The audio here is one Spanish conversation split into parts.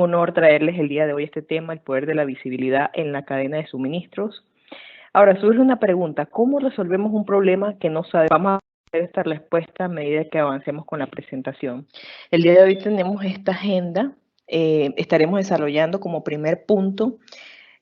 honor traerles el día de hoy este tema, el poder de la visibilidad en la cadena de suministros. Ahora surge una pregunta, ¿cómo resolvemos un problema que no sabemos? Vamos a ver esta respuesta a medida que avancemos con la presentación. El día de hoy tenemos esta agenda, estaremos desarrollando como primer punto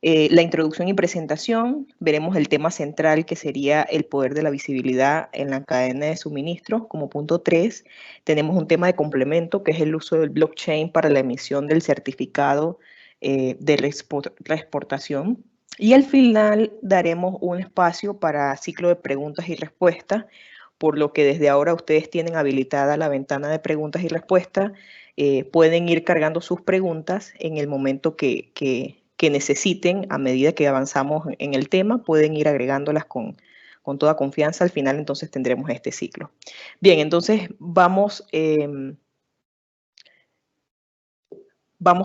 la introducción y presentación. Veremos el tema central que sería el poder de la visibilidad en la cadena de suministro. Como punto 3, tenemos un tema de complemento que es el uso del blockchain para la emisión del certificado de reexportación. Y al final daremos un espacio para ciclo de preguntas y respuestas, por lo que desde ahora ustedes tienen habilitada la ventana de preguntas y respuestas. Pueden ir cargando sus preguntas en el momento que necesiten. A medida que avanzamos en el tema, pueden ir agregándolas con toda confianza. Al final entonces tendremos este ciclo. Bien, entonces vamos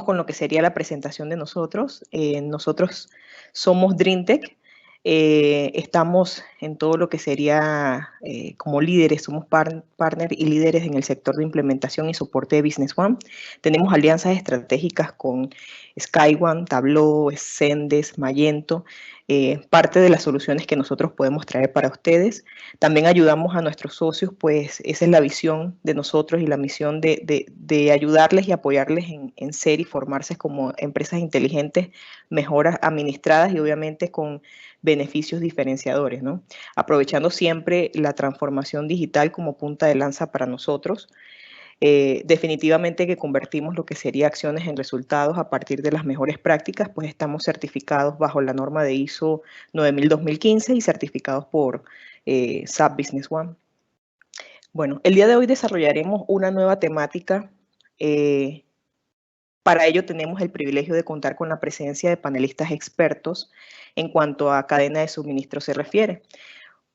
con lo que sería la presentación de nosotros. Nosotros somos DreamTech. Estamos en todo lo que sería como líderes, somos partner y líderes en el sector de implementación y soporte de Business One. Tenemos alianzas estratégicas con SkyOne, Tableau, Zendesk, Magento, parte de las soluciones que nosotros podemos traer para ustedes. También ayudamos a nuestros socios, pues esa es la visión de nosotros y la misión de ayudarles y apoyarles en ser y formarse como empresas inteligentes, mejor administradas y obviamente con beneficios diferenciadores, ¿no? Aprovechando siempre la transformación digital como punta de lanza para nosotros. Definitivamente que convertimos lo que sería acciones en resultados a partir de las mejores prácticas, pues estamos certificados bajo la norma de ISO 9000-2015 y certificados por SAP Business One. Bueno, el día de hoy desarrollaremos una nueva temática. Para ello tenemos el privilegio de contar con la presencia de panelistas expertos en cuanto a cadena de suministro se refiere.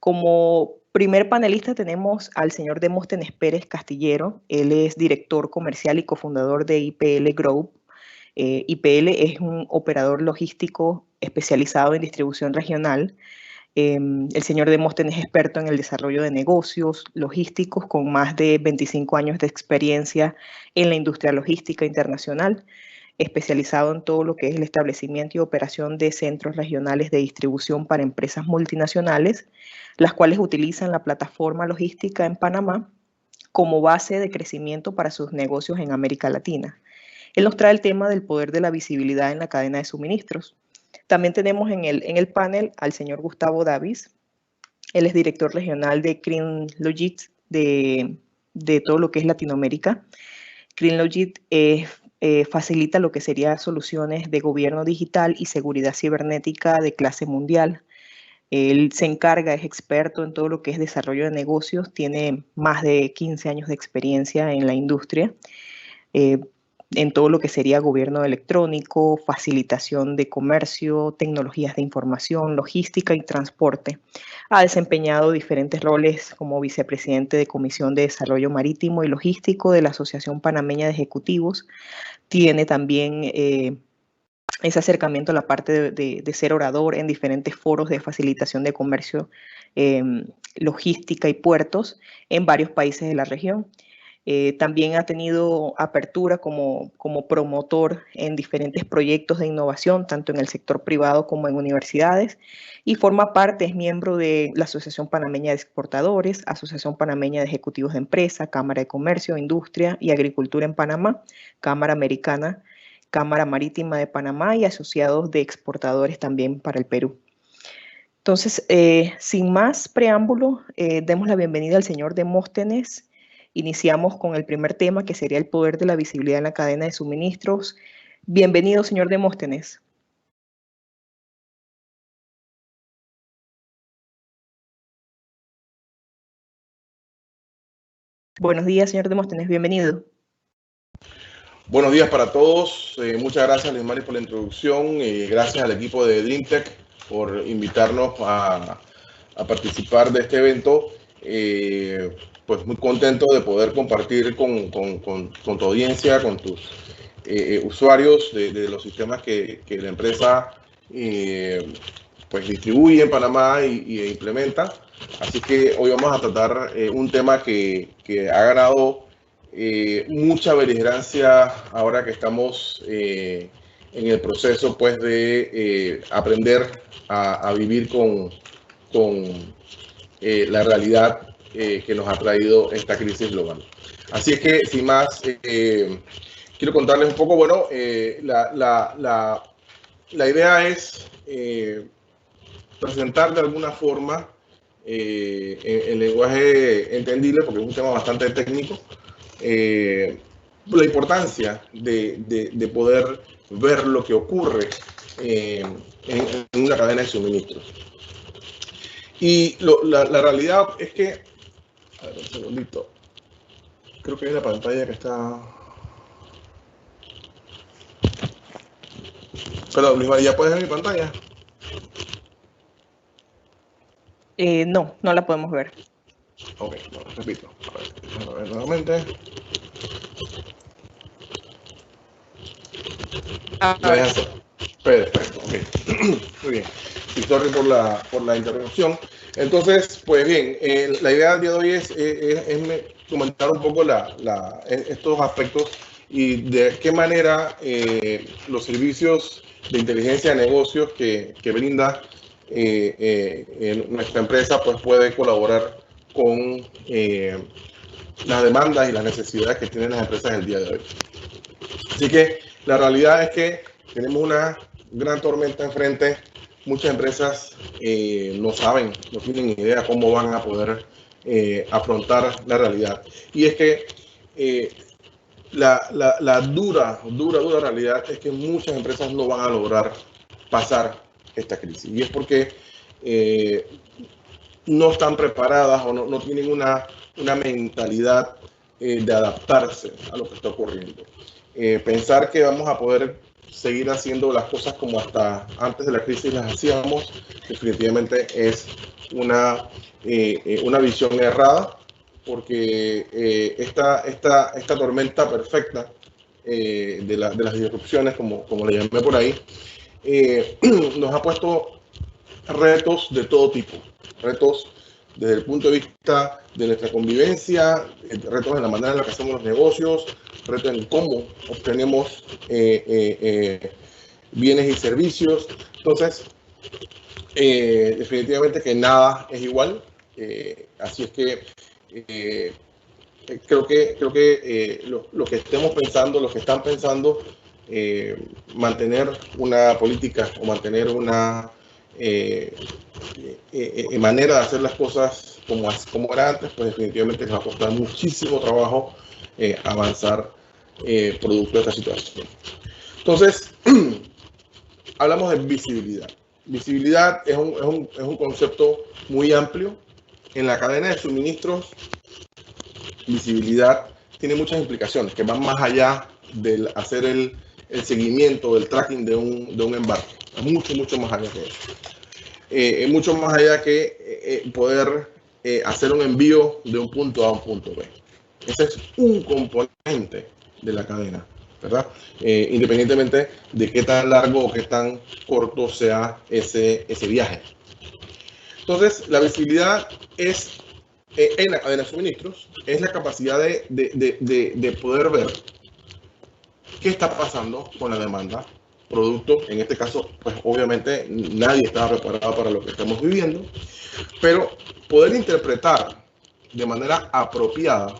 Como primer panelista tenemos al señor Demóstenes Pérez Castillero. Él es director comercial y cofundador de IPL Group. IPL es un operador logístico especializado en distribución regional. El señor Demóstenes es experto en el desarrollo de negocios logísticos con más de 25 años de experiencia en la industria logística internacional, especializado en todo lo que es el establecimiento y operación de centros regionales de distribución para empresas multinacionales, las cuales utilizan la plataforma logística en Panamá como base de crecimiento para sus negocios en América Latina. Él nos trae el tema del poder de la visibilidad en la cadena de suministros. También tenemos en el panel al señor Gustavo Davis. Él es director regional de CleanLogit de todo lo que es Latinoamérica. CleanLogit facilita lo que serían soluciones de gobierno digital y seguridad cibernética de clase mundial. Él se encarga, es experto en todo lo que es desarrollo de negocios, tiene más de 15 años de experiencia en la industria, en todo lo que sería gobierno electrónico, facilitación de comercio, tecnologías de información, logística y transporte. Ha desempeñado diferentes roles como vicepresidente de Comisión de Desarrollo Marítimo y Logístico de la Asociación Panameña de Ejecutivos. Tiene también ese acercamiento a la parte de ser orador en diferentes foros de facilitación de comercio, logística y puertos en varios países de la región. También ha tenido apertura como promotor en diferentes proyectos de innovación, tanto en el sector privado como en universidades, y forma parte, es miembro de la Asociación Panameña de Exportadores, Asociación Panameña de Ejecutivos de Empresa, Cámara de Comercio, Industria y Agricultura en Panamá, Cámara Americana, Cámara Marítima de Panamá y asociados de exportadores también para el Perú. Entonces, sin más preámbulo, demos la bienvenida al señor Demóstenes. Iniciamos con el primer tema, que sería el poder de la visibilidad en la cadena de suministros. Bienvenido, señor Demóstenes. Buenos días, señor Demóstenes, bienvenido. Buenos días para todos. Muchas gracias, Lismari, por la introducción. Gracias al equipo de DreamTech por invitarnos a participar de este evento. Pues muy contento de poder compartir con tu audiencia, con tus usuarios de los sistemas que la empresa pues distribuye en Panamá e implementa. Así que hoy vamos a tratar un tema que ha ganado mucha beligerancia ahora que estamos en el proceso pues, de aprender a vivir con la realidad que nos ha traído esta crisis global. Así es que, sin más, quiero contarles un poco, bueno, la idea es presentar de alguna forma en lenguaje entendible, porque es un tema bastante técnico, la importancia de poder ver lo que ocurre en una cadena de suministros. Y la realidad es que, a ver, un segundito, creo que hay una pantalla que está... Perdón, Luis María, ¿puedes ver mi pantalla? No, no la podemos ver. Ok, bueno, repito. A ver nuevamente. Perfecto, ok. Muy bien. Y sorry por la interrupción. Entonces, pues bien, la idea del día de hoy es comentar un poco estos aspectos y de qué manera los servicios de inteligencia de negocios que brinda nuestra empresa pues puede colaborar con las demandas y las necesidades que tienen las empresas el día de hoy. Así que la realidad es que tenemos una gran tormenta enfrente. Muchas empresas no saben, no tienen idea cómo van a poder afrontar la realidad. Y es que la dura realidad es que muchas empresas no van a lograr pasar esta crisis. Y es porque no están preparadas o no tienen una mentalidad de adaptarse a lo que está ocurriendo. Pensar que vamos a poder seguir haciendo las cosas como hasta antes de la crisis las hacíamos, definitivamente es una visión errada, porque esta tormenta perfecta de las disrupciones, como le llamé por ahí, nos ha puesto retos de todo tipo, retos desde el punto de vista de nuestra convivencia, retos en la manera en la que hacemos los negocios, retos en cómo obtenemos bienes y servicios. Entonces, definitivamente que nada es igual. Así es que creo que lo que estemos pensando, los que están pensando, mantener una política o mantener una manera de hacer las cosas como era antes, pues definitivamente les va a costar muchísimo trabajo avanzar producto de esta situación. Entonces, hablamos de visibilidad. Visibilidad es un concepto muy amplio. En la cadena de suministros, visibilidad tiene muchas implicaciones que van más allá del hacer el seguimiento, del tracking de un embarque. Mucho más allá que eso. Mucho más allá que poder hacer un envío de un punto A a un punto B. Ese es un componente de la cadena, ¿verdad? Independientemente de qué tan largo o qué tan corto sea ese viaje. Entonces, la visibilidad es, en la cadena de suministros, es la capacidad de poder ver qué está pasando con la demanda, producto, en este caso, pues obviamente nadie estaba preparado para lo que estamos viviendo, pero poder interpretar de manera apropiada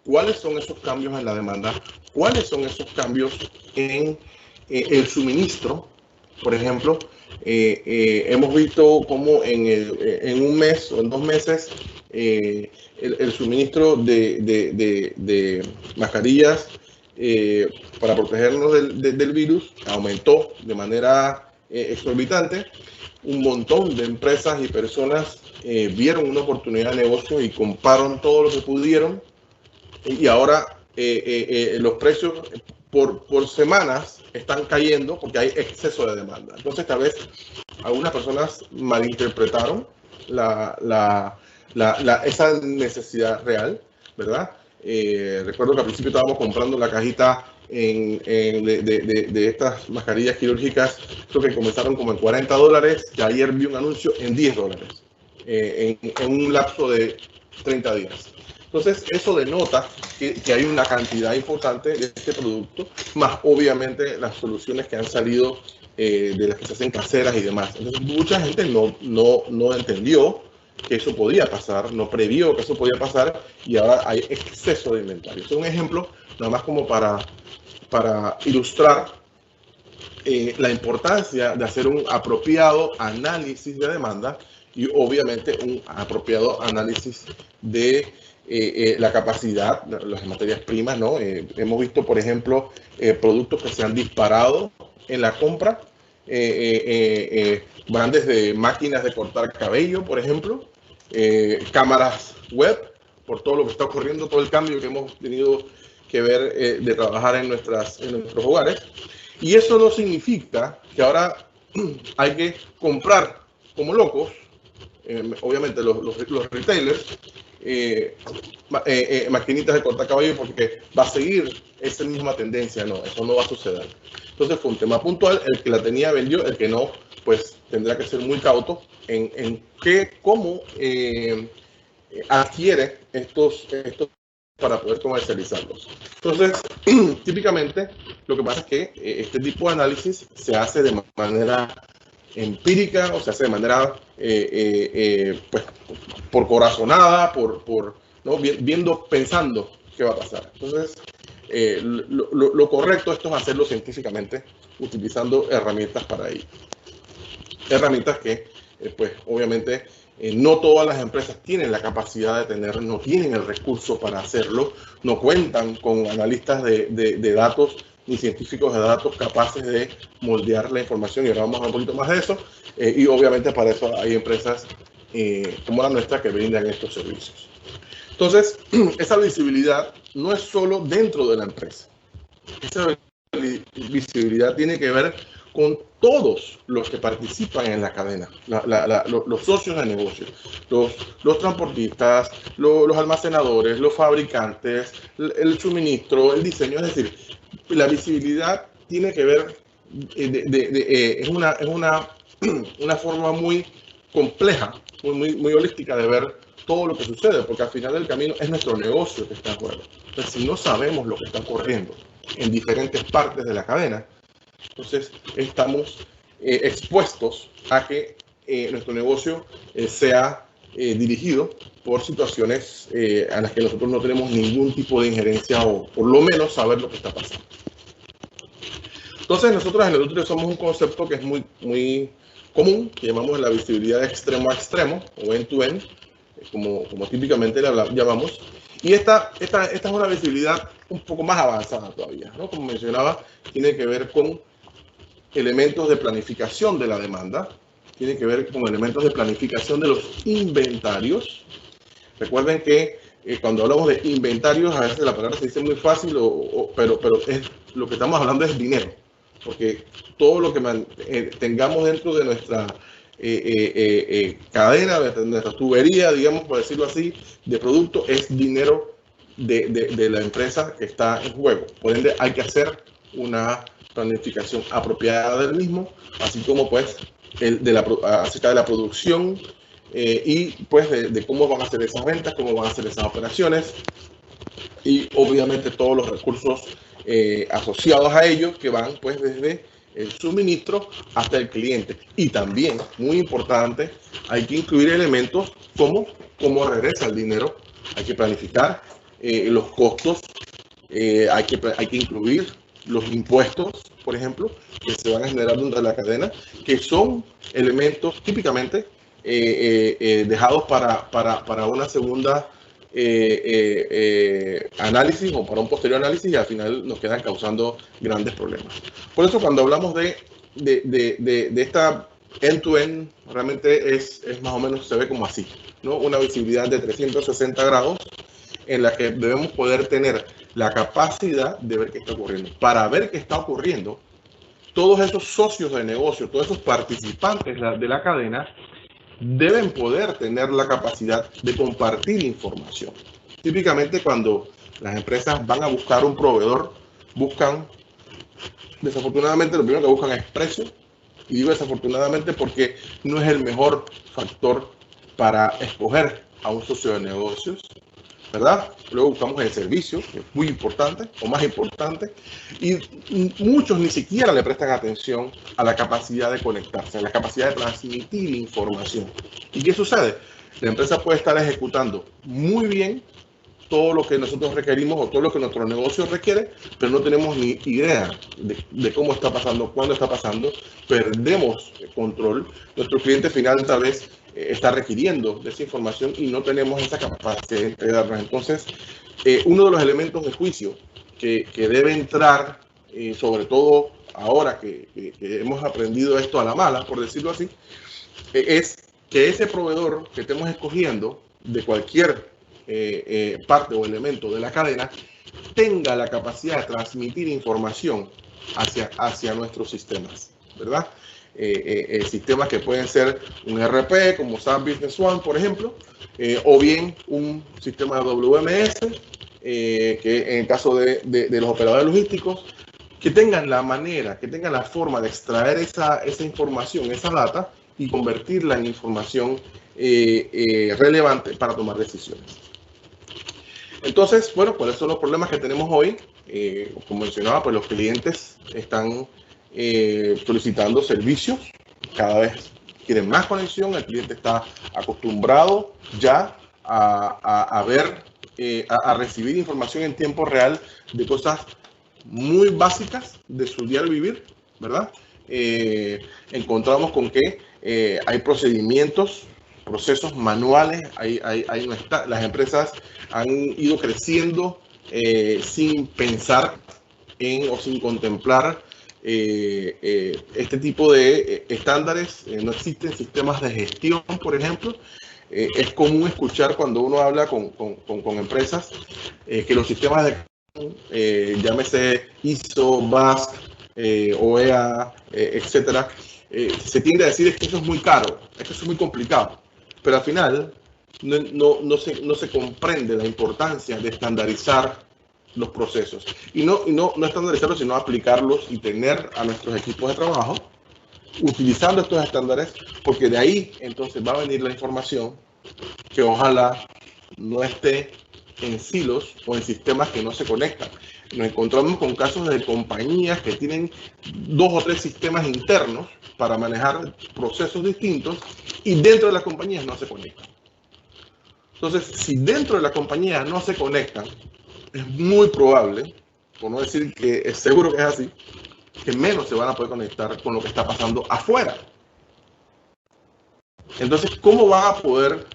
cuáles son esos cambios en la demanda, cuáles son esos cambios en el suministro. Por ejemplo, hemos visto cómo en un mes o en 2 meses el suministro de mascarillas para protegernos del virus aumentó de manera exorbitante. Un montón de empresas y personas vieron una oportunidad de negocio y compraron todo lo que pudieron, y ahora los precios por semanas están cayendo porque hay exceso de demanda. Entonces, tal vez algunas personas malinterpretaron esa necesidad real, ¿verdad? Recuerdo que al principio estábamos comprando la cajita de estas mascarillas quirúrgicas, creo que comenzaron como en $40, y ayer vi un anuncio en $10, en un lapso de 30 días. Entonces, eso denota que hay una cantidad importante de este producto, más obviamente las soluciones que han salido de las que se hacen caseras y demás. Entonces, mucha gente no entendió que eso podía pasar, no previó que eso podía pasar, y ahora hay exceso de inventario. Este es un ejemplo, nada más como para ilustrar la importancia de hacer un apropiado análisis de demanda y obviamente un apropiado análisis de la capacidad, las materias primas, ¿no? Hemos visto, por ejemplo, productos que se han disparado en la compra, van desde máquinas de cortar cabello, por ejemplo, cámaras web, por todo lo que está ocurriendo, todo el cambio que hemos tenido que ver de trabajar en nuestros hogares. Y eso no significa que ahora hay que comprar como locos, obviamente los retailers, maquinitas de cortar cabello, porque va a seguir esa misma tendencia. No, eso no va a suceder. Entonces fue un tema puntual, el que la tenía vendió, el que no, pues tendrá que ser muy cauto en cómo adquiere estos para poder comercializarlos. Entonces, típicamente, lo que pasa es que este tipo de análisis se hace de manera empírica, o se hace de manera pues, por corazonada, ¿no? Viendo, pensando qué va a pasar. Entonces, lo correcto esto es hacerlo científicamente, utilizando herramientas para ello. Herramientas que, pues, obviamente, no todas las empresas tienen la capacidad de tener, no tienen el recurso para hacerlo, no cuentan con analistas de datos ni científicos de datos capaces de moldear la información, y ahora vamos a hablar un poquito más de eso, y obviamente para eso hay empresas como la nuestra que brindan estos servicios. Entonces, esa visibilidad no es solo dentro de la empresa, esa visibilidad tiene que ver con todos los que participan en la cadena, los socios de negocio, los transportistas, los almacenadores, los fabricantes, el suministro, el diseño. Es decir, la visibilidad tiene que ver, es una forma muy compleja, muy holística de ver todo lo que sucede, porque al final del camino es nuestro negocio que está en juego. Entonces, si no sabemos lo que está ocurriendo en diferentes partes de la cadena, entonces estamos expuestos a que nuestro negocio sea dirigido por situaciones a las que nosotros no tenemos ningún tipo de injerencia, o por lo menos saber lo que está pasando. Entonces, nosotros en Edutri somos un concepto que es muy común, que llamamos la visibilidad de extremo a extremo, o end-to-end, como típicamente la llamamos. Y esta es una visibilidad un poco más avanzada todavía, ¿no? Como mencionaba, tiene que ver con elementos de planificación de la demanda, tiene que ver con elementos de planificación de los inventarios. Recuerden que cuando hablamos de inventarios, a veces la palabra se dice muy fácil, pero lo que estamos hablando es dinero, porque todo lo que tengamos dentro de nuestra cadena, de nuestra tubería, digamos, por decirlo así, de producto, es dinero de la empresa que está en juego. Por ende, hay que hacer una planificación apropiada del mismo, así como pues acerca de la producción y pues de cómo van a hacer esas ventas, cómo van a hacer esas operaciones, y obviamente todos los recursos asociados a ellos, que van pues desde el suministro hasta el cliente. Y también, muy importante, hay que incluir elementos como cómo regresa el dinero, hay que planificar los costos, hay que incluir los impuestos, por ejemplo, que se van a generar dentro de la cadena, que son elementos típicamente dejados para una segunda análisis, o para un posterior análisis, y al final nos quedan causando grandes problemas. Por eso, cuando hablamos de esta end-to-end, realmente es más o menos, se ve como así, ¿no? Una visibilidad de 360 grados en la que debemos poder tener la capacidad de ver qué está ocurriendo. Para ver qué está ocurriendo, todos esos socios de negocio, todos esos participantes de la cadena, deben poder tener la capacidad de compartir información. Típicamente, cuando las empresas van a buscar un proveedor, desafortunadamente, lo primero que buscan es precio. Y digo desafortunadamente porque no es el mejor factor para escoger a un socio de negocios. ¿verdad? Luego buscamos el servicio, que es muy importante, o más importante, y muchos ni siquiera le prestan atención a la capacidad de conectarse, a la capacidad de transmitir información. ¿Y qué sucede? La empresa puede estar ejecutando muy bien todo lo que nosotros requerimos o todo lo que nuestro negocio requiere, pero no tenemos ni idea de cómo está pasando, cuándo está pasando, perdemos el control. Nuestro cliente final tal vez está requiriendo de esa información y no tenemos esa capacidad de entregarla. Entonces, uno de los elementos de juicio que debe entrar, sobre todo ahora que hemos aprendido esto a la mala, por decirlo así, es que ese proveedor que estemos escogiendo de cualquier parte o elemento de la cadena tenga la capacidad de transmitir información hacia nuestros sistemas, ¿verdad? Sistemas que pueden ser un ERP como SAP Business One, por ejemplo, o bien un sistema de WMS, que en el caso de los operadores logísticos, que tengan la manera, que tengan la forma de extraer esa información, esa data, y convertirla en información relevante para tomar decisiones. Entonces, bueno, ¿cuáles son los problemas que tenemos hoy? Como mencionaba, pues los clientes están solicitando servicios, cada vez quieren más conexión, el cliente está acostumbrado ya a ver, a recibir información en tiempo real de cosas muy básicas de su diario vivir, ¿verdad? Encontramos con que hay procesos manuales, las empresas han ido creciendo sin pensar en o sin contemplar este tipo de estándares. No existen sistemas de gestión, por ejemplo. Es común escuchar cuando uno habla con empresas que los sistemas de llámese ISO, BASC, OEA, etcétera, se tiende a decir que eso es muy caro, es que eso es muy complicado, pero al final no se comprende la importancia de estandarizar los procesos y no estandarizarlos, sino aplicarlos y tener a nuestros equipos de trabajo utilizando estos estándares, porque de ahí entonces va a venir la información que ojalá no esté en silos o en sistemas que no se conectan. Nos encontramos con casos de compañías que tienen 2 o 3 sistemas internos para manejar procesos distintos y dentro de las compañías no se conectan. Entonces, si dentro de la compañía no se conectan, es muy probable, por no decir que es seguro que es así, que menos se van a poder conectar con lo que está pasando afuera. Entonces, ¿cómo va a poder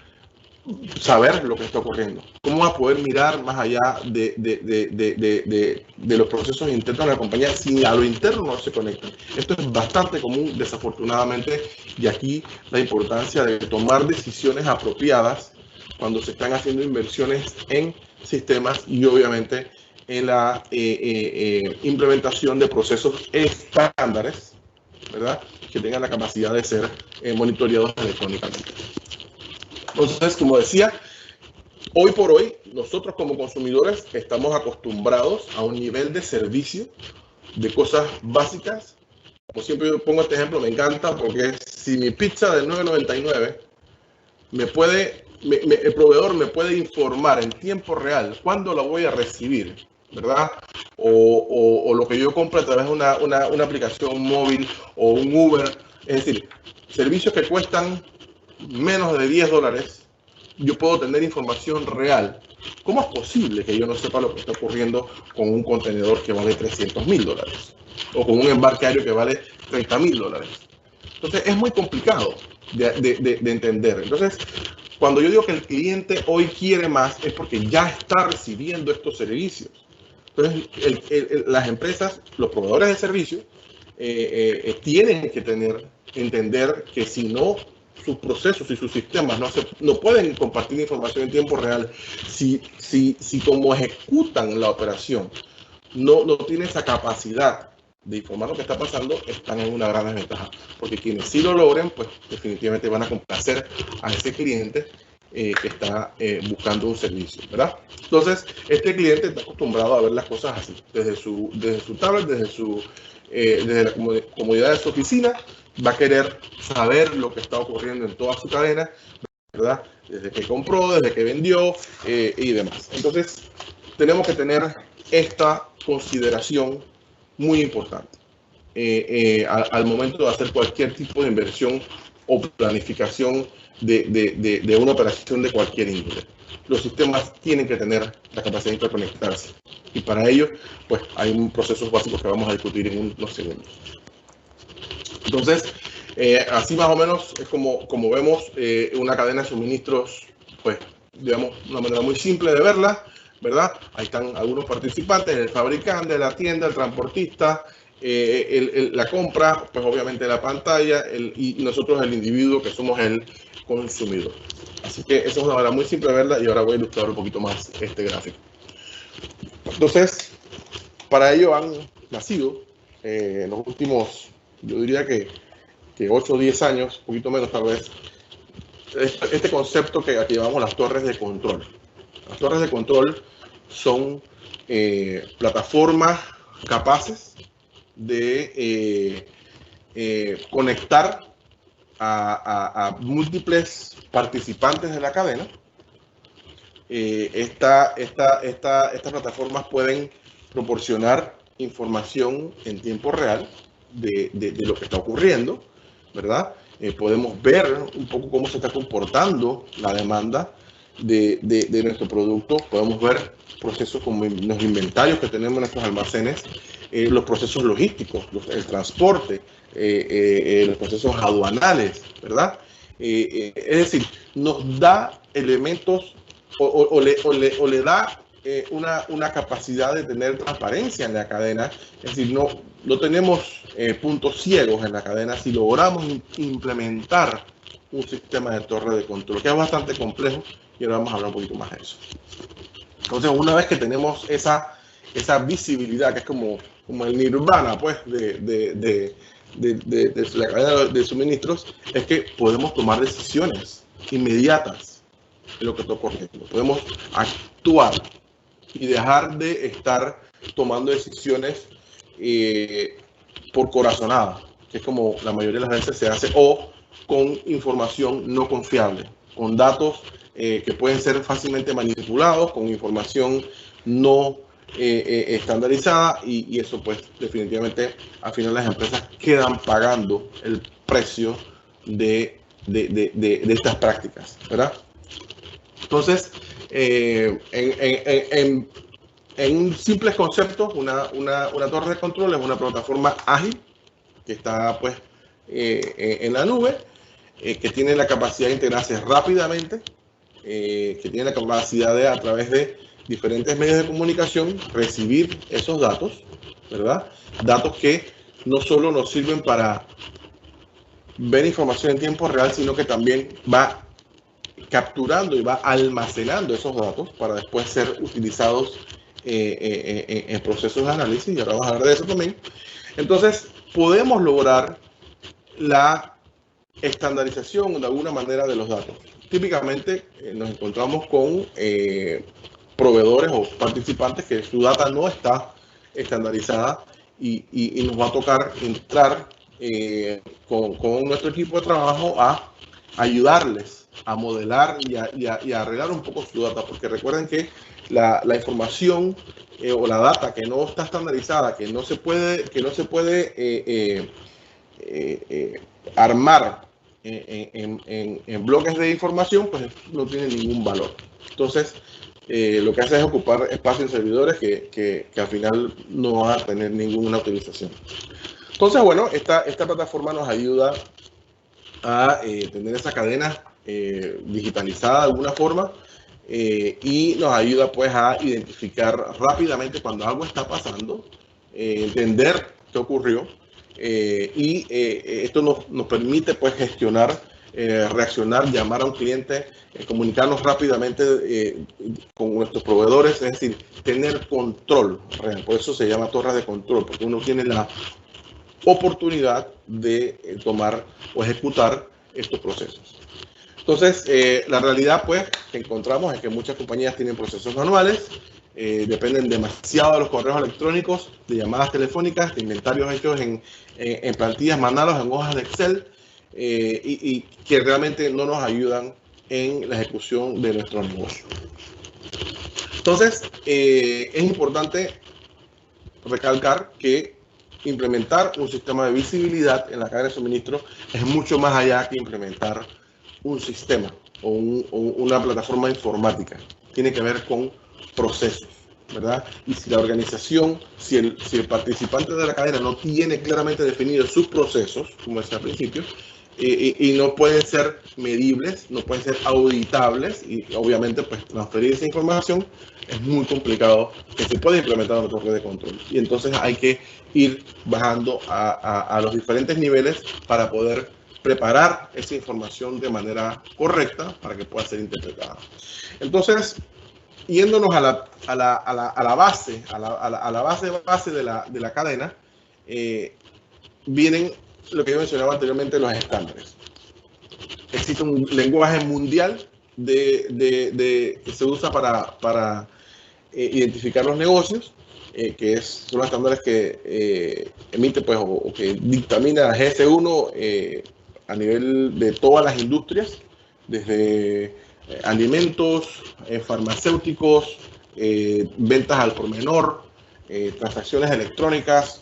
saber lo que está ocurriendo? ¿Cómo va a poder mirar más allá de los procesos internos de la compañía si a lo interno no se conectan? Esto es bastante común, desafortunadamente, y aquí la importancia de tomar decisiones apropiadas cuando se están haciendo inversiones en sistemas y obviamente en la implementación de procesos estándares, ¿verdad?, que tengan la capacidad de ser monitoreados electrónicamente. Entonces, como decía, hoy por hoy nosotros como consumidores estamos acostumbrados a un nivel de servicio de cosas básicas. Como siempre yo pongo este ejemplo, me encanta, porque si mi pizza de $9.99 el proveedor me puede informar en tiempo real cuándo la voy a recibir, ¿verdad? O lo que yo compro a través de una aplicación móvil o un Uber. Es decir, servicios que cuestan menos de $10, yo puedo tener información real. ¿Cómo es posible que yo no sepa lo que está ocurriendo con un contenedor que vale $300.000 o con un embarque aéreo que vale $30.000? Entonces es muy complicado de entender. Entonces, cuando yo digo que el cliente hoy quiere más, es porque ya está recibiendo estos servicios. Entonces, las empresas, los proveedores de servicios, tienen que entender que si no, sus procesos y sus sistemas no pueden compartir información en tiempo real. Si como ejecutan la operación no tienen esa capacidad de informar lo que está pasando, están en una gran desventaja, porque quienes sí lo logren, pues definitivamente van a complacer a ese cliente que está buscando un servicio, ¿verdad? Entonces, este cliente está acostumbrado a ver las cosas así, desde su tablet, desde la comodidad de su oficina, va a querer saber lo que está ocurriendo en toda su cadena, ¿verdad? Desde que compró, desde que vendió y demás. Entonces, tenemos que tener esta consideración muy importante al momento de hacer cualquier tipo de inversión o planificación de una operación de cualquier índole. Los sistemas tienen que tener la capacidad de interconectarse y para ello pues hay procesos básicos que vamos a discutir en unos segundos. Entonces, así más o menos es como vemos una cadena de suministros, pues digamos, una manera muy simple de verla, ¿verdad? Ahí están algunos participantes, el fabricante, la tienda, el transportista, la compra, pues obviamente la pantalla y nosotros el individuo que somos el consumidor. Así que esa es una manera muy simple de verla y ahora voy a ilustrar un poquito más este gráfico. Entonces, para ello han nacido en los últimos, yo diría que 8 o 10 años, un poquito menos tal vez, este concepto que aquí llamamos las torres de control. Las torres de control son plataformas capaces de conectar a múltiples participantes de la cadena. Estas plataformas pueden proporcionar información en tiempo real de lo que está ocurriendo, ¿verdad? Podemos ver un poco cómo se está comportando la demanda de nuestro producto. Podemos ver procesos como los inventarios que tenemos en nuestros almacenes, los procesos logísticos, el transporte, los procesos aduanales, ¿verdad? Es decir, nos da elementos o le da una capacidad de tener transparencia en la cadena. Es decir, no tenemos puntos ciegos en la cadena si logramos implementar un sistema de torre de control, que es bastante complejo, y ahora vamos a hablar un poquito más de eso. Entonces, una vez que tenemos esa visibilidad, que es como el nirvana, pues, de la cadena de suministros, es que podemos tomar decisiones inmediatas de lo que está ocurriendo. Podemos actuar y dejar de estar tomando decisiones por corazonada, que es como la mayoría de las veces se hace, o con información no confiable, con datos que pueden ser fácilmente manipulados, con información no estandarizada, y eso pues definitivamente al final las empresas quedan pagando el precio de estas prácticas, ¿verdad? Entonces, en simples conceptos, una torre de control es una plataforma ágil que está pues en la nube, que tiene la capacidad de integrarse rápidamente, que tiene la capacidad de, a través de diferentes medios de comunicación, recibir esos datos, ¿verdad? Datos que no solo nos sirven para ver información en tiempo real, sino que también va capturando y va almacenando esos datos para después ser utilizados en procesos de análisis, y ahora vamos a hablar de eso también. Entonces, podemos lograr la estandarización de alguna manera de los datos. Típicamente nos encontramos con proveedores o participantes que su data no está estandarizada y nos va a tocar entrar con nuestro equipo de trabajo a ayudarles a modelar y a arreglar un poco su data, porque recuerden que la información o la data que no está estandarizada, que no se puede armar en bloques de información, pues no tiene ningún valor. Entonces, lo que hace es ocupar espacio en servidores que al final no van a tener ninguna utilización. Entonces, bueno, esta plataforma nos ayuda a tener esa cadena digitalizada de alguna forma, y nos ayuda pues a identificar rápidamente cuando algo está pasando, entender qué ocurrió, y esto nos permite pues gestionar, reaccionar, llamar a un cliente, comunicarnos rápidamente con nuestros proveedores, es decir, tener control real. Por eso se llama torre de control, porque uno tiene la oportunidad de tomar o ejecutar estos procesos. Entonces, la realidad pues que encontramos es que muchas compañías tienen procesos manuales, dependen demasiado de los correos electrónicos, de llamadas telefónicas, de inventarios hechos en plantillas, mandados en hojas de Excel, y que realmente no nos ayudan en la ejecución de nuestro negocio. Entonces, es importante recalcar que implementar un sistema de visibilidad en la cadena de suministro es mucho más allá que implementar un sistema o una plataforma informática. Tiene que ver con procesos, ¿verdad? Y si la organización, si el participante de la cadena no tiene claramente definidos sus procesos, como decía al principio, y no pueden ser medibles, no pueden ser auditables, y obviamente pues transferir esa información es muy complicado que se pueda implementar en nuestra red de control. Y entonces hay que ir bajando a los diferentes niveles para poder preparar esa información de manera correcta para que pueda ser interpretada. Entonces, yéndonos a la base de la cadena, vienen lo que yo mencionaba anteriormente, los estándares. Existe un lenguaje mundial que se usa para identificar los negocios, que son los estándares que emite pues, o que dictamina GS1 a nivel de todas las industrias, desde alimentos, farmacéuticos, ventas al por menor, transacciones electrónicas,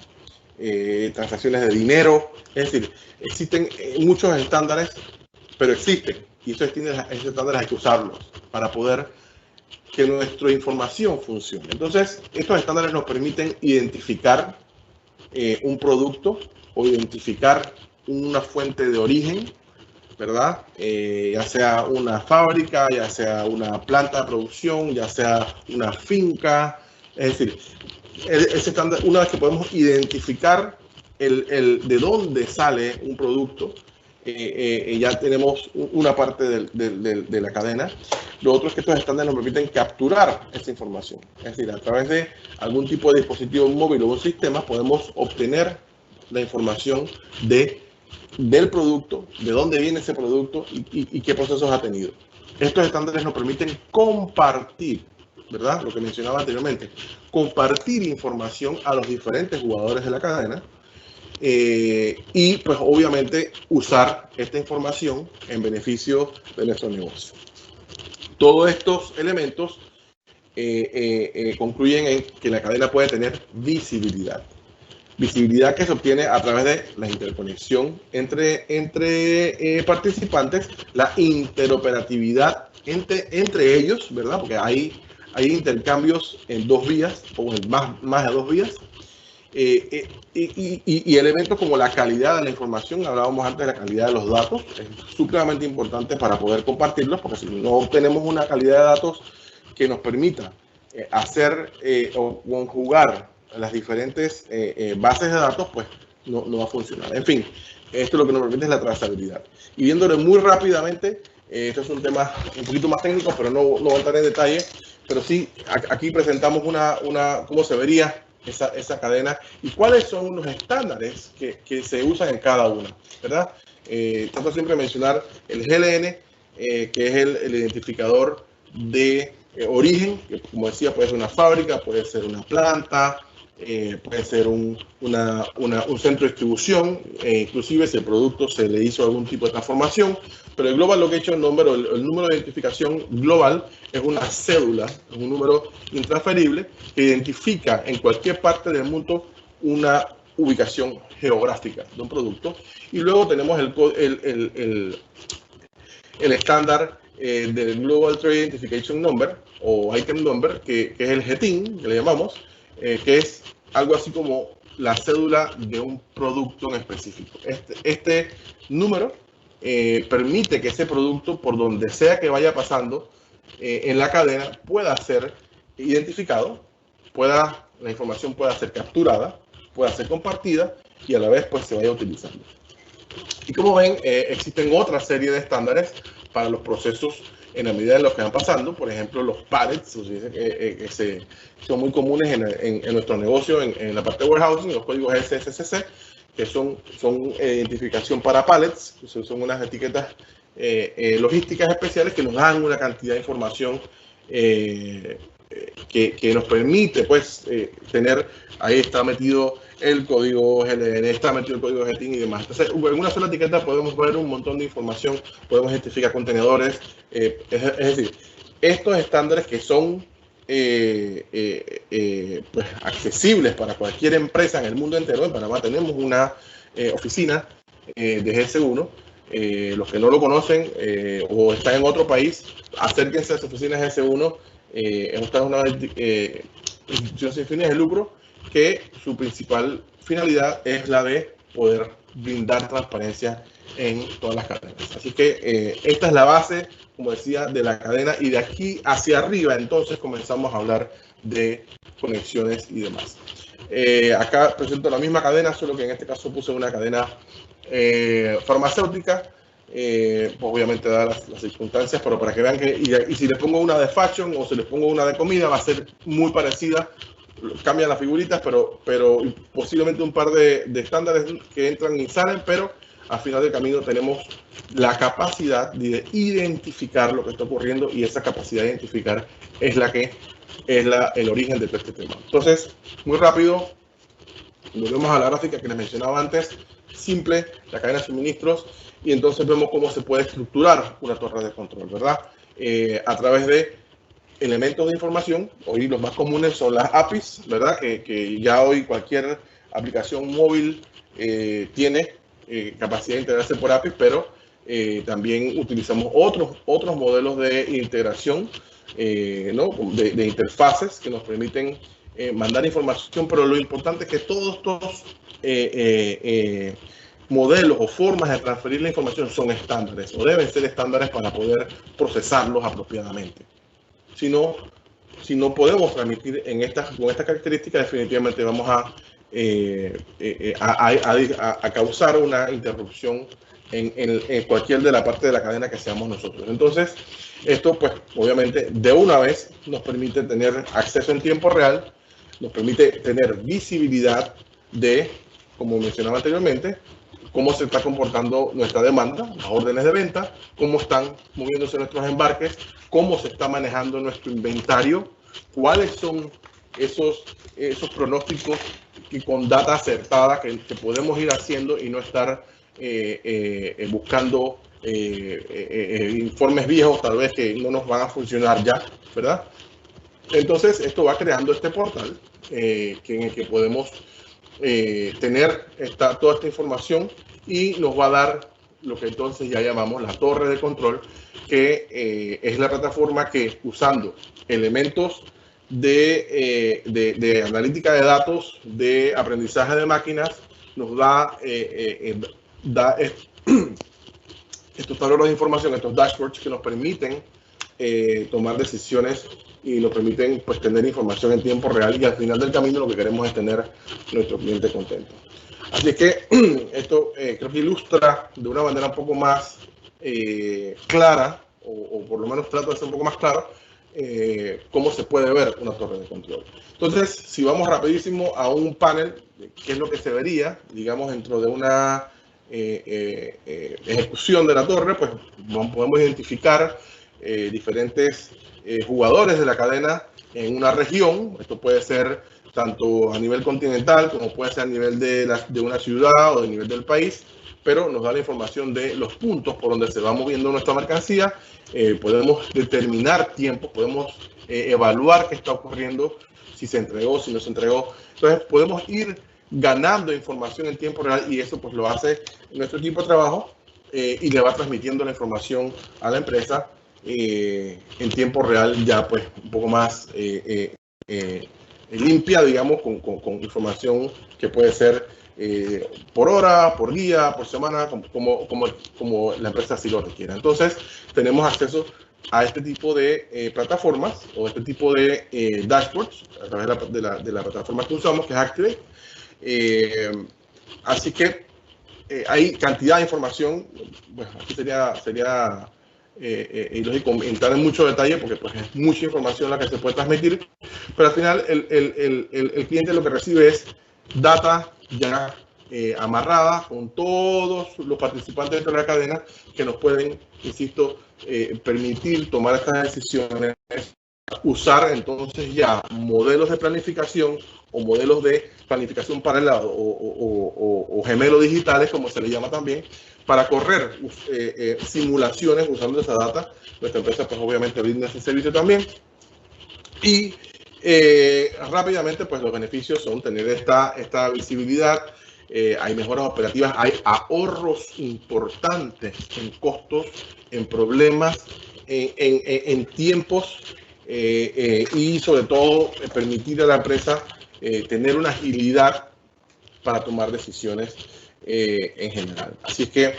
transacciones de dinero. Es decir, existen muchos estándares, pero existen, y esos estándares hay que usarlos para poder que nuestra información funcione. Entonces, estos estándares nos permiten identificar un producto o identificar una fuente de origen, ¿verdad? Ya sea una fábrica, ya sea una planta de producción, ya sea una finca. Es decir, ese estándar, una vez que podemos identificar de dónde sale un producto, ya tenemos una parte de la cadena. Lo otro es que estos estándares nos permiten capturar esa información. Es decir, a través de algún tipo de dispositivo móvil o un sistema podemos obtener la información del producto, de dónde viene ese producto y qué procesos ha tenido. Estos estándares nos permiten compartir, ¿verdad? Lo que mencionaba anteriormente, compartir información a los diferentes jugadores de la cadena y pues obviamente usar esta información en beneficio de nuestro negocio. Todos estos elementos concluyen en que la cadena puede tener visibilidad. Visibilidad que se obtiene a través de la interconexión entre participantes, la interoperatividad entre ellos, ¿verdad? Porque hay intercambios en dos vías o en más de dos vías. Y elementos como la calidad de la información, hablábamos antes de la calidad de los datos, es supremamente importante para poder compartirlos, porque si no obtenemos una calidad de datos que nos permita hacer o conjugar las diferentes bases de datos, pues no va a funcionar. En fin, esto lo que nos permite es la trazabilidad. Y viéndolo muy rápidamente, esto es un tema un poquito más técnico, pero no voy a entrar en detalle, pero sí, aquí presentamos cómo se vería esa cadena y cuáles son los estándares que se usan en cada una, ¿verdad? Tanto siempre mencionar el GLN, que es el identificador de origen, que como decía puede ser una fábrica, puede ser una planta, puede ser un centro de distribución, inclusive si el producto se le hizo algún tipo de transformación. Pero el global, lo que he hecho, el número de identificación global es una cédula, es un número intransferible que identifica en cualquier parte del mundo una ubicación geográfica de un producto. Y luego tenemos el estándar del Global Trade Identification Number o Item Number, que es el GTIN, que le llamamos, que es algo así como la cédula de un producto en específico. Este número permite que ese producto, por donde sea que vaya pasando en la cadena, pueda ser identificado, la información pueda ser capturada, pueda ser compartida y a la vez pues se vaya utilizando. Y como ven, existen otra serie de estándares para los procesos en la medida de los que van pasando. Por ejemplo, los pallets, que son muy comunes en nuestro negocio, en la parte de warehousing, los códigos SSCC, que son identificación para pallets, que son unas etiquetas logísticas especiales que nos dan una cantidad de información que nos permite pues tener, ahí está metido el código GLN, está metido el código GTIN y demás. Entonces, en una sola etiqueta podemos ver un montón de información, podemos identificar contenedores, es decir, estos estándares que son pues, accesibles para cualquier empresa en el mundo entero. En Panamá tenemos una oficina de GS1. Los que no lo conocen o están en otro país, acérquense a su oficina de GS1. Esta es una institución sin fines de lucro que su principal finalidad es la de poder brindar transparencia en todas las cadenas. Así que esta es la base, como decía, de la cadena, y de aquí hacia arriba entonces comenzamos a hablar de conexiones y demás. Acá presento la misma cadena, solo que en este caso puse una cadena farmacéutica, pues obviamente dadas las circunstancias, pero para que vean que, y si les pongo una de fashion o si les pongo una de comida, va a ser muy parecida. Cambian las figuritas, pero posiblemente un par de estándares que entran y salen, pero al final del camino tenemos la capacidad de identificar lo que está ocurriendo, y esa capacidad de identificar es la que es el origen de todo este tema. Entonces, muy rápido, volvemos a la gráfica que les mencionaba antes, simple, la cadena de suministros, y entonces vemos cómo se puede estructurar una torre de control, ¿verdad? A través de elementos de información. Hoy los más comunes son las APIs, ¿verdad? Que ya hoy cualquier aplicación móvil tiene capacidad de integrarse por APIs, pero también utilizamos otros modelos de integración, ¿no? de interfaces que nos permiten mandar información, pero lo importante es que todos estos modelos o formas de transferir la información son estándares o deben ser estándares para poder procesarlos apropiadamente. Si no podemos transmitir con estas características, definitivamente vamos a causar una interrupción en cualquier de la parte de la cadena que seamos nosotros. Entonces, esto pues obviamente de una vez nos permite tener acceso en tiempo real, nos permite tener visibilidad de, como mencionaba anteriormente, cómo se está comportando nuestra demanda, las órdenes de venta, cómo están moviéndose nuestros embarques, cómo se está manejando nuestro inventario, cuáles son esos pronósticos y con data acertada que podemos ir haciendo y no estar buscando informes viejos tal vez que no nos van a funcionar ya, ¿verdad? Entonces esto va creando este portal en el que podemos tener toda esta información, y nos va a dar lo que entonces ya llamamos la torre de control, que es la plataforma que, usando elementos de analítica de datos, de aprendizaje de máquinas, nos da estos tableros de información, estos dashboards que nos permiten tomar decisiones y nos permiten pues tener información en tiempo real, y al final del camino lo que queremos es tener nuestro cliente contento. Así que esto creo que ilustra de una manera un poco más clara, o por lo menos trata de ser un poco más claro, cómo se puede ver una torre de control. Entonces, si vamos rapidísimo a un panel, ¿qué es lo que se vería, digamos, dentro de una ejecución de la torre? Pues podemos identificar diferentes jugadores de la cadena en una región. Esto puede ser tanto a nivel continental como puede ser a nivel de una ciudad o de nivel del país, pero nos da la información de los puntos por donde se va moviendo nuestra mercancía. Podemos determinar tiempos, podemos evaluar qué está ocurriendo, si se entregó, si no se entregó. Entonces podemos ir ganando información en tiempo real, y eso pues lo hace nuestro equipo de trabajo y le va transmitiendo la información a la empresa en tiempo real, ya pues un poco más limpia, digamos, con información que puede ser por hora, por día, por semana, como la empresa así lo requiera. Entonces, tenemos acceso a este tipo de plataformas o este tipo de dashboards a través de la plataforma que usamos, que es Activate. Así que hay cantidad de información. Bueno, aquí sería ilógico entrar en mucho detalle porque pues, es mucha información la que se puede transmitir, pero al final el cliente lo que recibe es data ya amarrada con todos los participantes de la cadena que nos pueden, insisto, permitir tomar estas decisiones, usar entonces ya modelos de planificación o modelos de planificación paralela o gemelos digitales, como se le llama también, para correr simulaciones usando esa data. Nuestra empresa pues obviamente brinda ese servicio también. Y rápidamente pues los beneficios son tener esta visibilidad, hay mejoras operativas, hay ahorros importantes en costos, en problemas, en tiempos, y sobre todo permitir a la empresa tener una agilidad para tomar decisiones en general. Así es que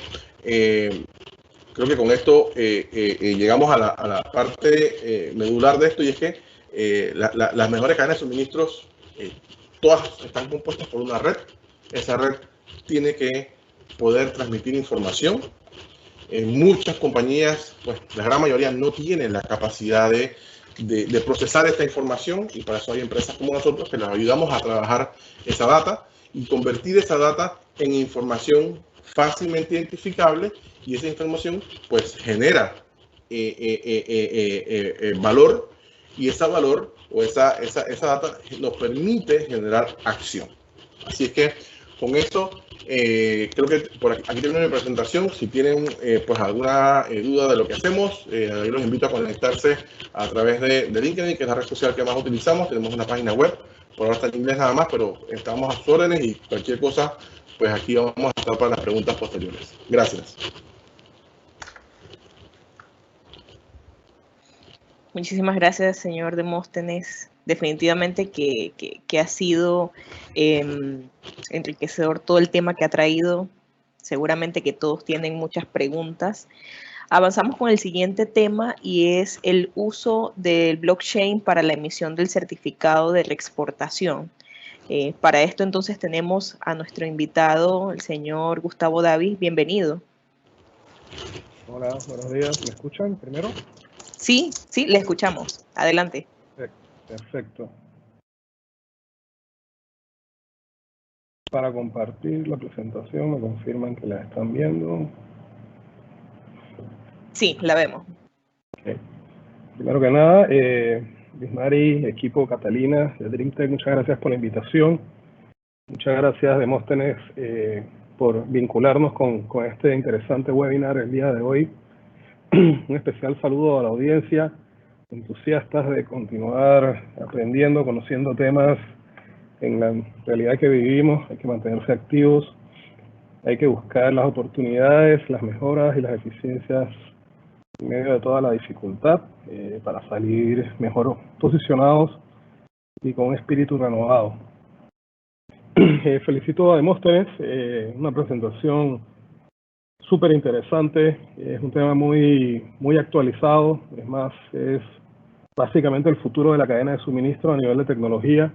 creo que con esto llegamos a la parte medular de esto, y es que las mejores cadenas de suministros, todas están compuestas por una red. Esa red tiene que poder transmitir información. Muchas compañías, pues la gran mayoría no tienen la capacidad de procesar esta información, y para eso hay empresas como nosotros que les ayudamos a trabajar esa data y convertir esa data en información fácilmente identificable, y esa información pues genera valor, y ese valor o esa data nos permite generar acción. Así es que con esto creo que por aquí termino mi presentación. Si tienen pues alguna duda de lo que hacemos, ahí los invito a conectarse a través de LinkedIn, que es la red social que más utilizamos. Tenemos una página web, por ahora está en inglés nada más, pero estamos a sus órdenes, y cualquier cosa, pues aquí vamos a estar para las preguntas posteriores. Gracias. Muchísimas gracias, señor Demóstenes. Definitivamente que ha sido enriquecedor todo el tema que ha traído. Seguramente que todos tienen muchas preguntas. Avanzamos con el siguiente tema, y es el uso del blockchain para la emisión del certificado de reexportación. Para esto entonces tenemos a nuestro invitado, el señor Gustavo Davis. Bienvenido. Hola, buenos días. ¿Me escuchan primero? Sí, le escuchamos. Adelante. Perfecto. Para compartir la presentación, me confirman que la están viendo. Sí, la vemos. Okay. Primero que nada, Bismari, equipo Catalina de DreamTech, muchas gracias por la invitación. Muchas gracias, Demóstenes, por vincularnos con este interesante webinar el día de hoy. Un especial saludo a la audiencia, entusiastas de continuar aprendiendo, conociendo temas en la realidad que vivimos. Hay que mantenerse activos, hay que buscar las oportunidades, las mejoras y las eficiencias en medio de toda la dificultad, para salir mejor posicionados y con un espíritu renovado. Felicito a Demóstenes, una presentación súper interesante, es un tema muy actualizado. Es más, es básicamente el futuro de la cadena de suministro a nivel de tecnología,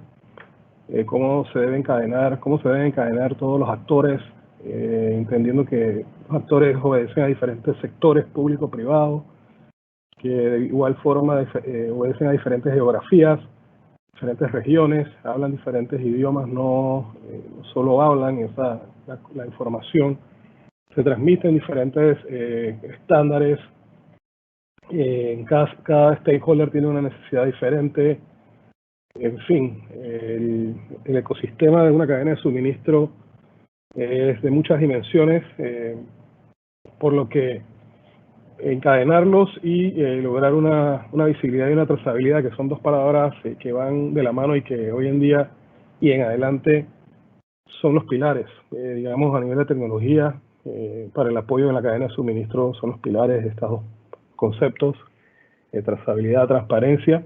cómo se deben encadenar todos los actores, entendiendo que los actores obedecen a diferentes sectores público-privado, que de igual forma obedecen a diferentes geografías, diferentes regiones, hablan diferentes idiomas, no solo hablan, la información se transmite en diferentes estándares. Cada stakeholder tiene una necesidad diferente. En fin, el ecosistema de una cadena de suministro es de muchas dimensiones, por lo que encadenarlos y lograr una visibilidad y una trazabilidad, que son dos palabras que van de la mano y que hoy en día y en adelante son los pilares, digamos, a nivel de tecnología, para el apoyo de la cadena de suministro. Son los pilares de estos dos conceptos, trazabilidad, transparencia.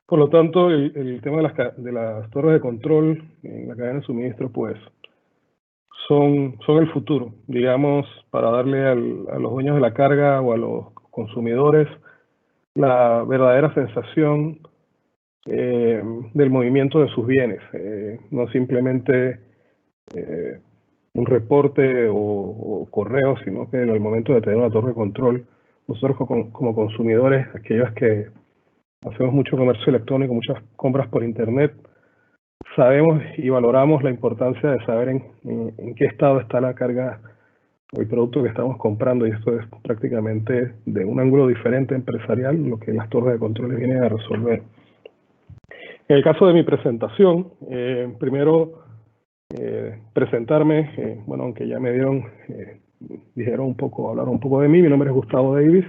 Por lo tanto, el tema de las torres de control en la cadena de suministro, pues, son el futuro, digamos, para darle a los dueños de la carga o a los consumidores la verdadera sensación del movimiento de sus bienes, no simplemente un reporte o correo, sino que en el momento de tener una torre de control, nosotros como consumidores, aquellos que hacemos mucho comercio electrónico, muchas compras por internet, sabemos y valoramos la importancia de saber en qué estado está la carga o el producto que estamos comprando, y esto es prácticamente de un ángulo diferente empresarial lo que las torres de control vienen a resolver. En el caso de mi presentación, primero presentarme, bueno, aunque ya me dieron, hablaron un poco de mí. Mi nombre es Gustavo Davis,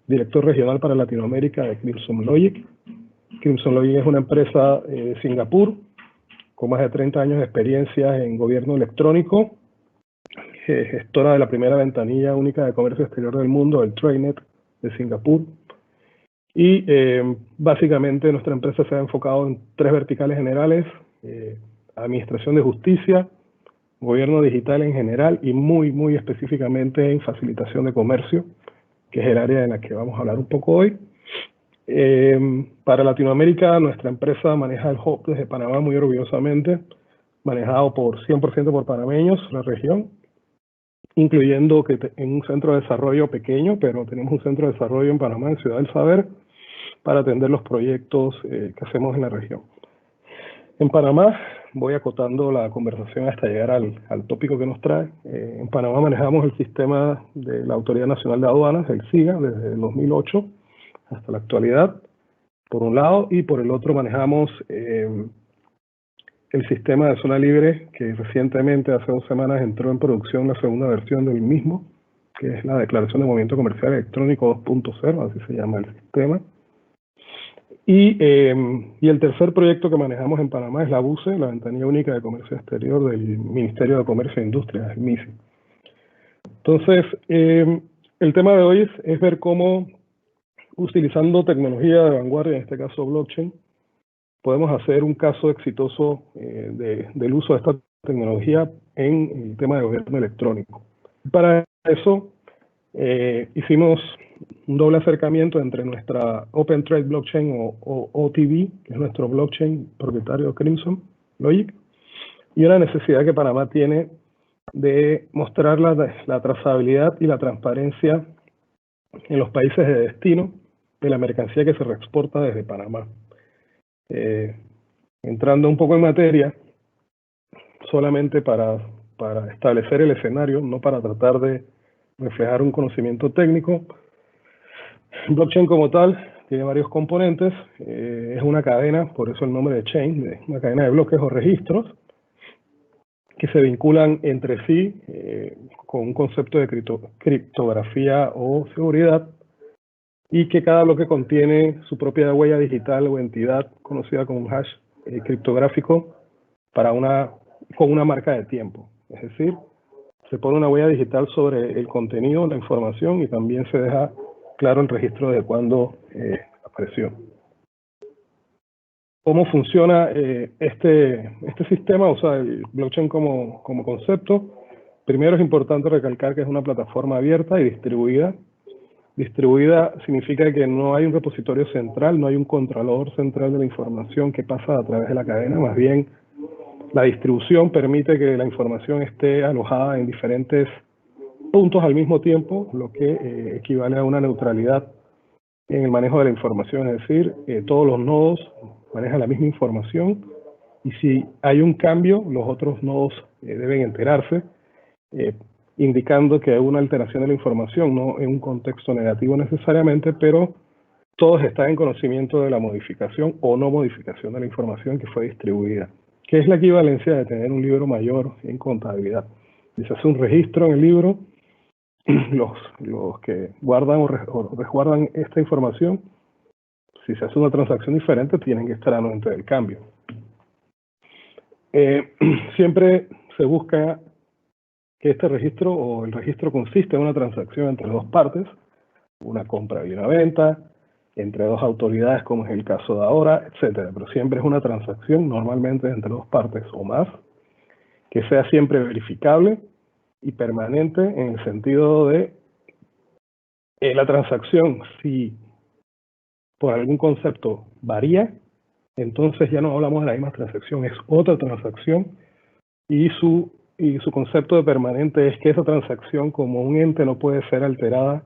director regional para Latinoamérica de Crimson Logic. Crimson Logic es una empresa de Singapur con más de 30 años de experiencia en gobierno electrónico, gestora de la primera ventanilla única de comercio exterior del mundo, el TradeNet de Singapur. Y básicamente nuestra empresa se ha enfocado en 3 verticales generales: administración de justicia, gobierno digital en general y muy específicamente en facilitación de comercio, que es el área en la que vamos a hablar un poco hoy. Para Latinoamérica, nuestra empresa maneja el hub desde Panamá muy orgullosamente, manejado por 100% por panameños, la región, incluyendo que en un centro de desarrollo pequeño, pero tenemos un centro de desarrollo en Panamá, en Ciudad del Saber, para atender los proyectos que hacemos en la región. En Panamá, voy acotando la conversación hasta llegar al tópico que nos trae. En Panamá manejamos el sistema de la Autoridad Nacional de Aduanas, el SIGA, desde el 2008 hasta la actualidad, por un lado, y por el otro manejamos el sistema de zona libre, que recientemente, hace 2 semanas, entró en producción la segunda versión del mismo, que es la Declaración de Movimiento Comercial Electrónico 2.0, así se llama el sistema. Y el tercer proyecto que manejamos en Panamá es la BUCE, la Ventanilla Única de Comercio Exterior del Ministerio de Comercio e Industria, el MICI. Entonces, el tema de hoy es ver cómo, utilizando tecnología de vanguardia, en este caso blockchain, podemos hacer un caso exitoso del uso de esta tecnología en el tema de gobierno electrónico. Para eso hicimos un doble acercamiento entre nuestra Open Trade Blockchain o OTB, que es nuestro blockchain propietario de Crimson Logic, y una necesidad que Panamá tiene de mostrar la trazabilidad y la transparencia en los países de destino de la mercancía que se reexporta desde Panamá. Entrando un poco en materia, solamente para establecer el escenario, no para tratar de reflejar un conocimiento técnico. Blockchain como tal tiene varios componentes, es una cadena, por eso el nombre de chain, una cadena de bloques o registros que se vinculan entre sí con un concepto de criptografía o seguridad, y que cada bloque contiene su propia huella digital o entidad conocida como un hash criptográfico con una marca de tiempo. Es decir, se pone una huella digital sobre el contenido, la información, y también se deja claro el registro de cuándo apareció. ¿Cómo funciona este sistema? O sea, el blockchain como concepto. Primero es importante recalcar que es una plataforma abierta y distribuida. Distribuida significa que no hay un repositorio central, no hay un controlador central de la información que pasa a través de la cadena. Más bien, la distribución permite que la información esté alojada en diferentes puntos al mismo tiempo, lo que equivale a una neutralidad en el manejo de la información. Es decir, todos los nodos manejan la misma información, y si hay un cambio, los otros nodos deben enterarse, indicando que hay una alteración de la información, no en un contexto negativo necesariamente, pero todos están en conocimiento de la modificación o no modificación de la información que fue distribuida, que es la equivalencia de tener un libro mayor en contabilidad. Si se hace un registro en el libro, los que guardan o resguardan esta información, si se hace una transacción diferente, tienen que estar anuentes del cambio. Siempre se busca que este registro o el registro consiste en una transacción entre 2 partes, una compra y una venta, entre 2 autoridades, como es el caso de ahora, etcétera. Pero siempre es una transacción, normalmente entre 2 partes o más, que sea siempre verificable y permanente, en el sentido de la transacción, si por algún concepto varía, entonces ya no hablamos de la misma transacción, es otra transacción, y su concepto de permanente es que esa transacción como un ente no puede ser alterada,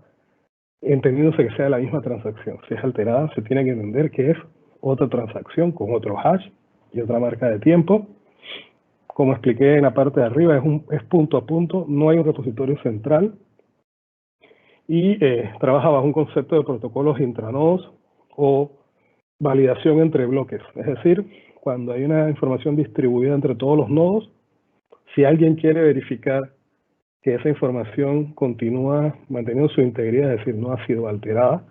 entendiéndose que sea la misma transacción. Si es alterada, se tiene que entender que es otra transacción con otro hash y otra marca de tiempo. Como expliqué en la parte de arriba, es punto a punto, no hay un repositorio central, y trabaja bajo un concepto de protocolos intranodos o validación entre bloques. Es decir, cuando hay una información distribuida entre todos los nodos, si alguien quiere verificar que esa información continúa manteniendo su integridad, es decir, no ha sido alterada,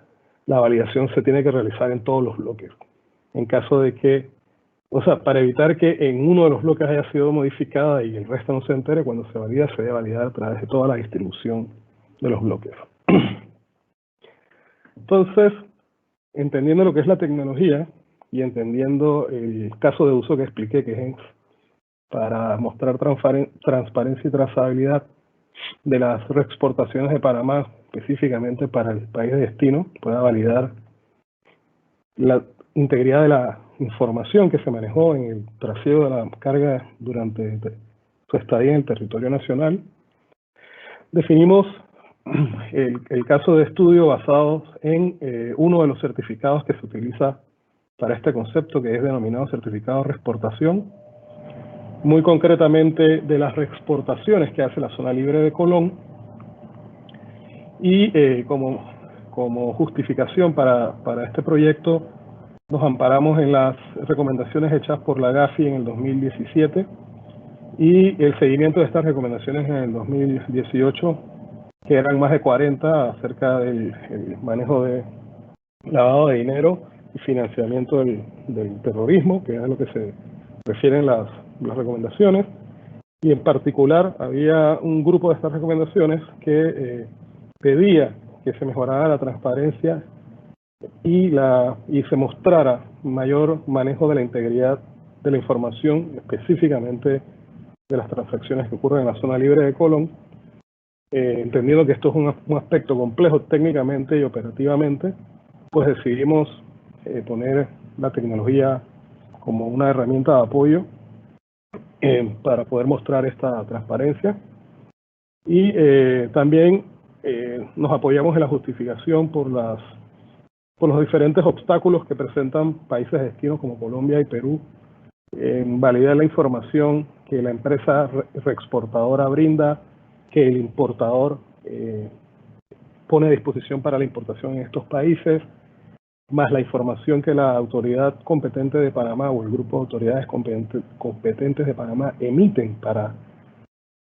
la validación se tiene que realizar en todos los bloques. En caso de que, o sea, para evitar que en uno de los bloques haya sido modificada y el resto no se entere, cuando se valida, se debe validar a través de toda la distribución de los bloques. Entonces, entendiendo lo que es la tecnología y entendiendo el caso de uso que expliqué, que es para mostrar transparencia y trazabilidad de las reexportaciones de Panamá, específicamente para el país de destino, pueda validar la integridad de la información que se manejó en el trasiego de la carga durante su estadía en el territorio nacional. Definimos el caso de estudio basado en uno de los certificados que se utiliza para este concepto, que es denominado certificado de reexportación, muy concretamente de las reexportaciones que hace la zona libre de Colón, y como justificación para este proyecto nos amparamos en las recomendaciones hechas por la GAFI en el 2017 y el seguimiento de estas recomendaciones en el 2018, que eran más de 40 acerca del manejo de lavado de dinero y financiamiento del terrorismo, que es a lo que se refieren las recomendaciones. Y en particular había un grupo de estas recomendaciones que pedía que se mejorara la transparencia y se mostrara mayor manejo de la integridad de la información, específicamente de las transacciones que ocurren en la zona libre de Colón, entendiendo que esto es un aspecto complejo técnicamente y operativamente, pues decidimos poner la tecnología como una herramienta de apoyo para poder mostrar esta transparencia. Y también nos apoyamos en la justificación por los diferentes obstáculos que presentan países destinos como Colombia y Perú en validar la información que la empresa reexportadora brinda, que el importador pone a disposición para la importación en estos países, más la información que la autoridad competente de Panamá o el grupo de autoridades competentes de Panamá emiten para,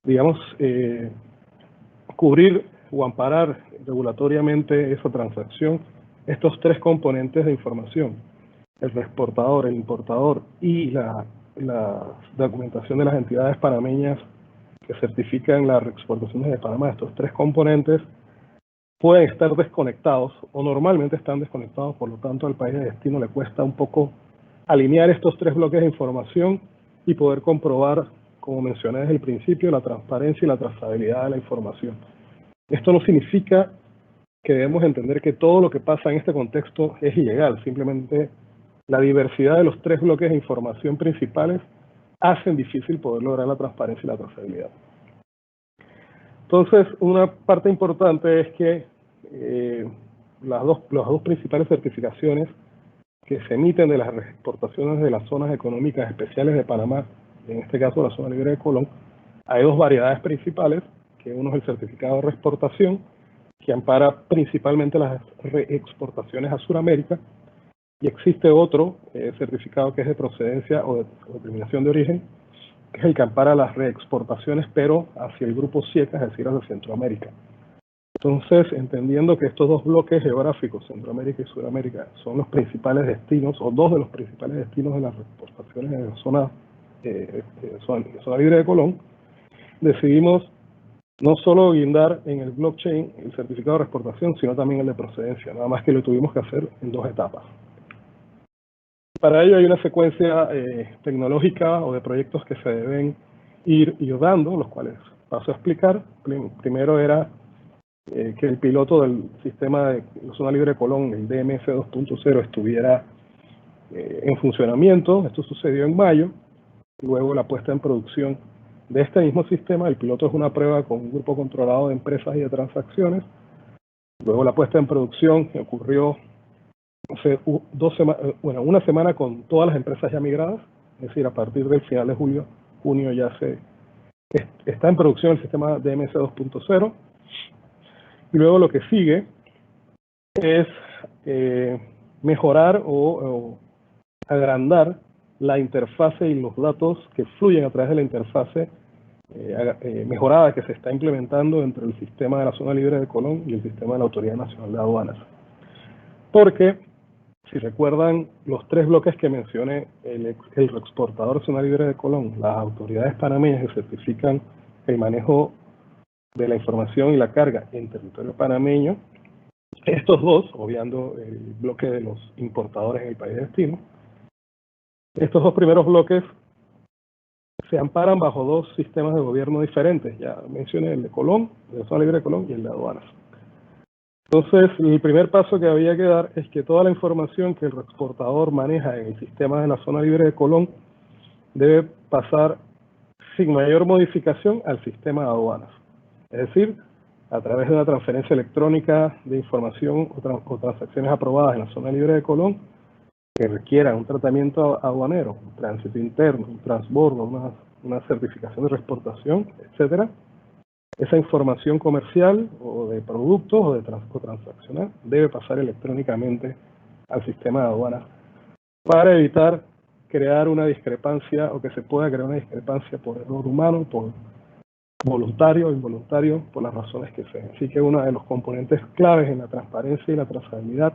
digamos, cubrir o amparar regulatoriamente esa transacción. Estos tres componentes de información, el reexportador, el importador y la documentación de las entidades panameñas que certifican las reexportaciones de Panamá, estos tres componentes pueden estar desconectados o normalmente están desconectados, por lo tanto al país de destino le cuesta un poco alinear estos tres bloques de información y poder comprobar, como mencioné desde el principio, la transparencia y la trazabilidad de la información. Esto no significa que debemos entender que todo lo que pasa en este contexto es ilegal, simplemente la diversidad de los tres bloques de información principales hacen difícil poder lograr la transparencia y la trazabilidad. Entonces, una parte importante es que las dos principales certificaciones que se emiten de las exportaciones de las zonas económicas especiales de Panamá, en este caso la zona libre de Colón, hay dos variedades principales, que uno es el certificado de reexportación, que ampara principalmente las reexportaciones a Sudamérica, y existe otro certificado que es de procedencia o de determinación de origen, que es el que ampara las reexportaciones, pero hacia el grupo SIECA, es decir, hacia Centroamérica. Entonces, entendiendo que estos dos bloques geográficos, Centroamérica y Sudamérica, son los principales destinos, o dos de los principales destinos de las reexportaciones en la zona libre de Colón, decidimos no solo guindar en el blockchain el certificado de reexportación, sino también el de procedencia, nada más que lo tuvimos que hacer en dos etapas. Para ello hay una secuencia tecnológica o de proyectos que se deben ir dando, los cuales paso a explicar. Primero era que el piloto del sistema de la zona libre de Colón, el DMS 2.0, estuviera en funcionamiento. Esto sucedió en mayo. Luego la puesta en producción de este mismo sistema. El piloto es una prueba con un grupo controlado de empresas y de transacciones. Luego la puesta en producción que ocurrió hace una semana con todas las empresas ya migradas, es decir, a partir del final de junio ya está en producción el sistema DMS 2.0. Y luego lo que sigue es mejorar o agrandar la interfase y los datos que fluyen a través de la interfase mejorada que se está implementando entre el sistema de la zona libre de Colón y el sistema de la Autoridad Nacional de Aduanas. Porque, si recuerdan los tres bloques que mencioné, el reexportador de zona libre de Colón, las autoridades panameñas que certifican el manejo de la información y la carga en territorio panameño, estos dos, obviando el bloque de los importadores en el país de destino, estos dos primeros bloques se amparan bajo dos sistemas de gobierno diferentes. Ya mencioné el de Colón, de la zona libre de Colón, y el de aduanas. Entonces, el primer paso que había que dar es que toda la información que el exportador maneja en el sistema de la zona libre de Colón debe pasar sin mayor modificación al sistema de aduanas. Es decir, a través de una transferencia electrónica de información o transacciones aprobadas en la zona libre de Colón que requieran un tratamiento aduanero, un tránsito interno, un transbordo, una certificación de reexportación, etcétera. Esa información comercial o de productos o transaccional debe pasar electrónicamente al sistema de aduanas para evitar crear una discrepancia o que se pueda crear una discrepancia por error humano, por voluntario o involuntario, por las razones que sean. Así que uno de los componentes claves en la transparencia y la trazabilidad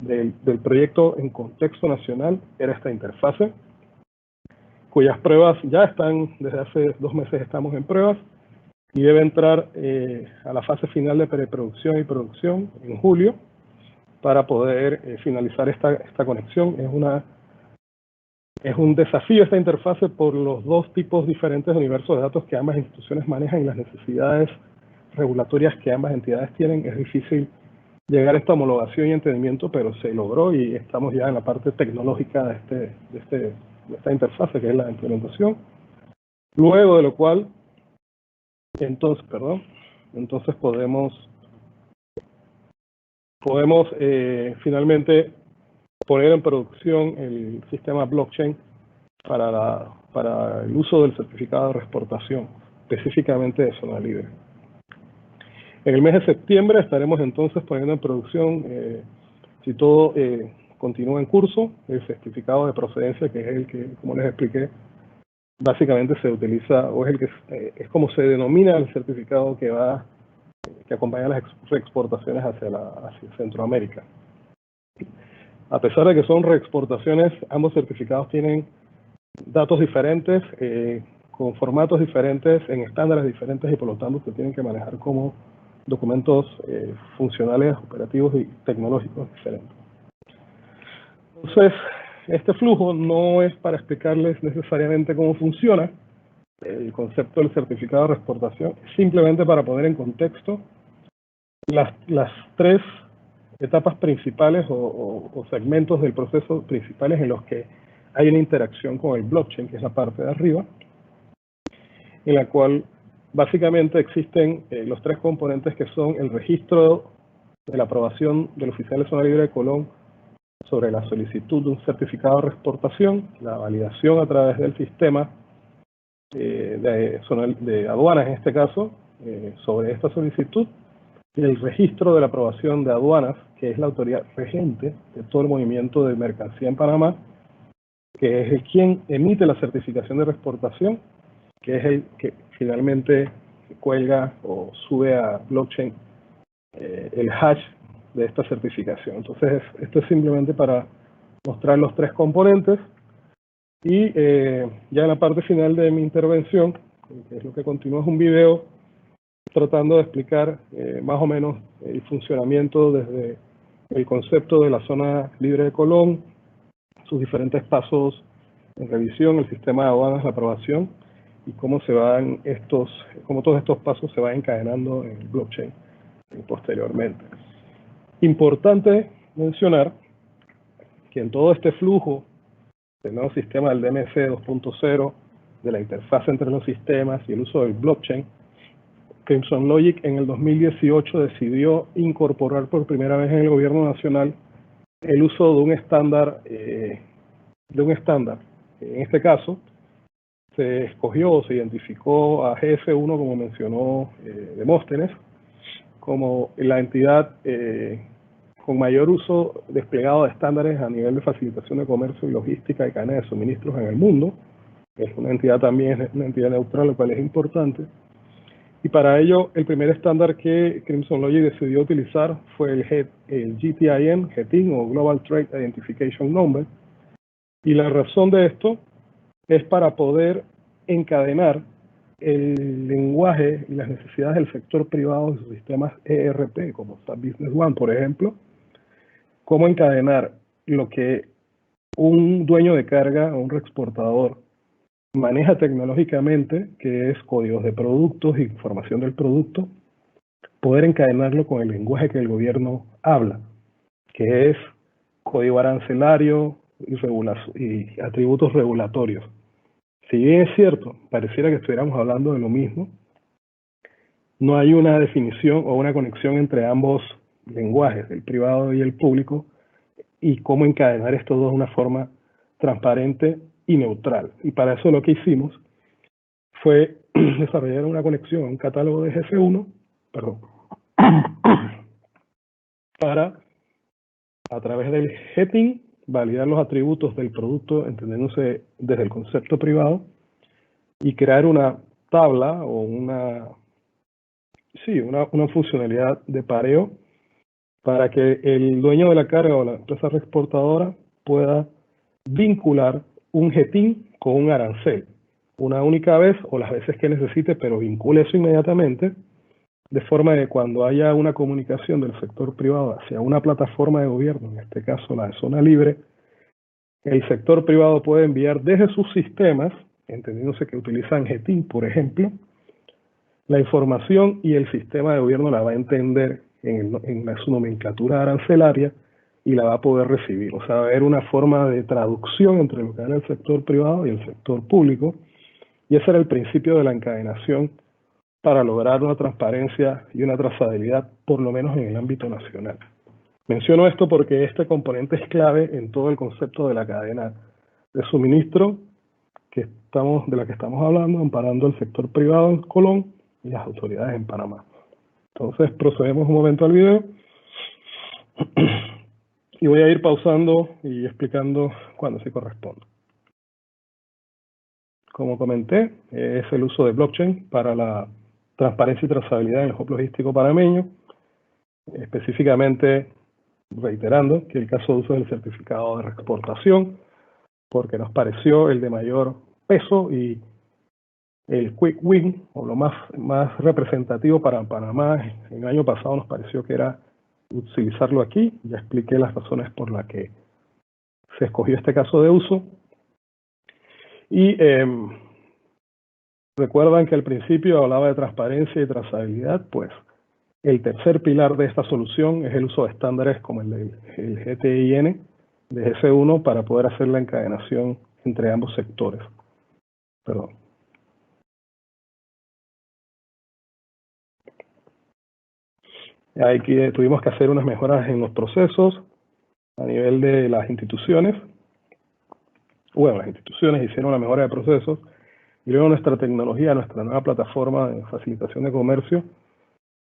del proyecto en contexto nacional era esta interfase, cuyas pruebas ya están, desde hace 2 meses estamos en pruebas, y debe entrar a la fase final de preproducción y producción en julio para poder finalizar esta conexión. Es un desafío esta interfase por los dos tipos diferentes de universos de datos que ambas instituciones manejan y las necesidades regulatorias que ambas entidades tienen. Es difícil llegar a esta homologación y entendimiento, pero se logró y estamos ya en la parte tecnológica de esta interfase, que es la implementación. Luego de lo cual, entonces podemos finalmente poner en producción el sistema blockchain para el uso del certificado de reexportación, específicamente de zona libre. En el mes de septiembre estaremos entonces poniendo en producción, si todo continúa en curso, el certificado de procedencia, que es el que, como les expliqué, básicamente se utiliza, o es el que es como se denomina el certificado que acompaña las reexportaciones hacia Centroamérica. A pesar de que son reexportaciones, ambos certificados tienen datos diferentes, con formatos diferentes, en estándares diferentes, y por lo tanto se tienen que manejar como documentos funcionales, operativos y tecnológicos diferentes. Entonces, este flujo no es para explicarles necesariamente cómo funciona el concepto del certificado de reexportación, simplemente para poner en contexto las tres etapas principales o segmentos del proceso principales en los que hay una interacción con el blockchain, que es la parte de arriba, en la cual básicamente existen los tres componentes que son el registro de la aprobación del oficial de zona libre de Colón sobre la solicitud de un certificado de reexportación, la validación a través del sistema de aduanas en este caso, sobre esta solicitud, y el registro de la aprobación de aduanas, que es la autoridad regente de todo el movimiento de mercancía en Panamá, que es quien emite la certificación de reexportación, que es el que finalmente cuelga o sube a blockchain el hash de esta certificación. Entonces, esto es simplemente para mostrar los tres componentes. Y ya en la parte final de mi intervención, que es lo que continúa, es un video tratando de explicar más o menos el funcionamiento desde el concepto de la zona libre de Colón, sus diferentes pasos en revisión, el sistema de aduanas, la aprobación, y cómo todos estos pasos se van encadenando en el blockchain posteriormente. Importante mencionar que en todo este flujo del nuevo sistema del DMC 2.0, de la interfaz entre los sistemas y el uso del blockchain, Crimson Logic en el 2018 decidió incorporar por primera vez en el gobierno nacional el uso de un estándar. En este caso, se escogió o se identificó a GS1, como mencionó Demóstenes, como la entidad con mayor uso desplegado de estándares a nivel de facilitación de comercio y logística de cadena de suministros en el mundo. Es una entidad también, es una entidad neutral, lo cual es importante. Y para ello, el primer estándar que Crimson Logic decidió utilizar fue el GTIN, GTIN o Global Trade Identification Number. Y la razón de esto es para poder encadenar el lenguaje y las necesidades del sector privado en sus sistemas ERP, como SAP Business One, por ejemplo, cómo encadenar lo que un dueño de carga o un reexportador maneja tecnológicamente, que es códigos de productos, información del producto, poder encadenarlo con el lenguaje que el gobierno habla, que es código arancelario y atributos regulatorios. Si bien es cierto, pareciera que estuviéramos hablando de lo mismo, no hay una definición o una conexión entre ambos lenguajes, el privado y el público, y cómo encadenar estos dos de una forma transparente y neutral. Y para eso lo que hicimos fue desarrollar una conexión, un catálogo de GC1, para, a través del GTIN, validar los atributos del producto, entendiéndose desde el concepto privado, y crear una tabla o una funcionalidad de pareo para que el dueño de la carga o la empresa reexportadora pueda vincular un GTIN con un arancel una única vez o las veces que necesite, pero vincule eso inmediatamente, de forma que cuando haya una comunicación del sector privado hacia una plataforma de gobierno, en este caso la de zona libre, el sector privado puede enviar desde sus sistemas, entendiéndose que utilizan GTIN, por ejemplo, la información y el sistema de gobierno la va a entender en su nomenclatura arancelaria y la va a poder recibir. O sea, va a haber una forma de traducción entre lo que era el sector privado y el sector público, y ese era el principio de la encadenación para lograr una transparencia y una trazabilidad, por lo menos en el ámbito nacional. Menciono esto porque este componente es clave en todo el concepto de la cadena de suministro de la que estamos hablando, amparando el sector privado en Colón y las autoridades en Panamá. Entonces procedemos un momento al video y voy a ir pausando y explicando cuando se corresponda. Como comenté, es el uso de blockchain para la transparencia y trazabilidad en el hub logístico panameño, específicamente reiterando que el caso de uso del certificado de reexportación, porque nos pareció el de mayor peso y el quick win, o lo más representativo para Panamá. El año pasado nos pareció que era utilizarlo aquí. Ya expliqué las razones por las que se escogió este caso de uso. Y recuerdan que al principio hablaba de transparencia y trazabilidad, pues el tercer pilar de esta solución es el uso de estándares como el GTIN de GC1 para poder hacer la encadenación entre ambos sectores. Perdón. Tuvimos que hacer unas mejoras en los procesos a nivel de las instituciones. Bueno, las instituciones hicieron la mejora de procesos y luego nuestra tecnología, nuestra nueva plataforma de facilitación de comercio,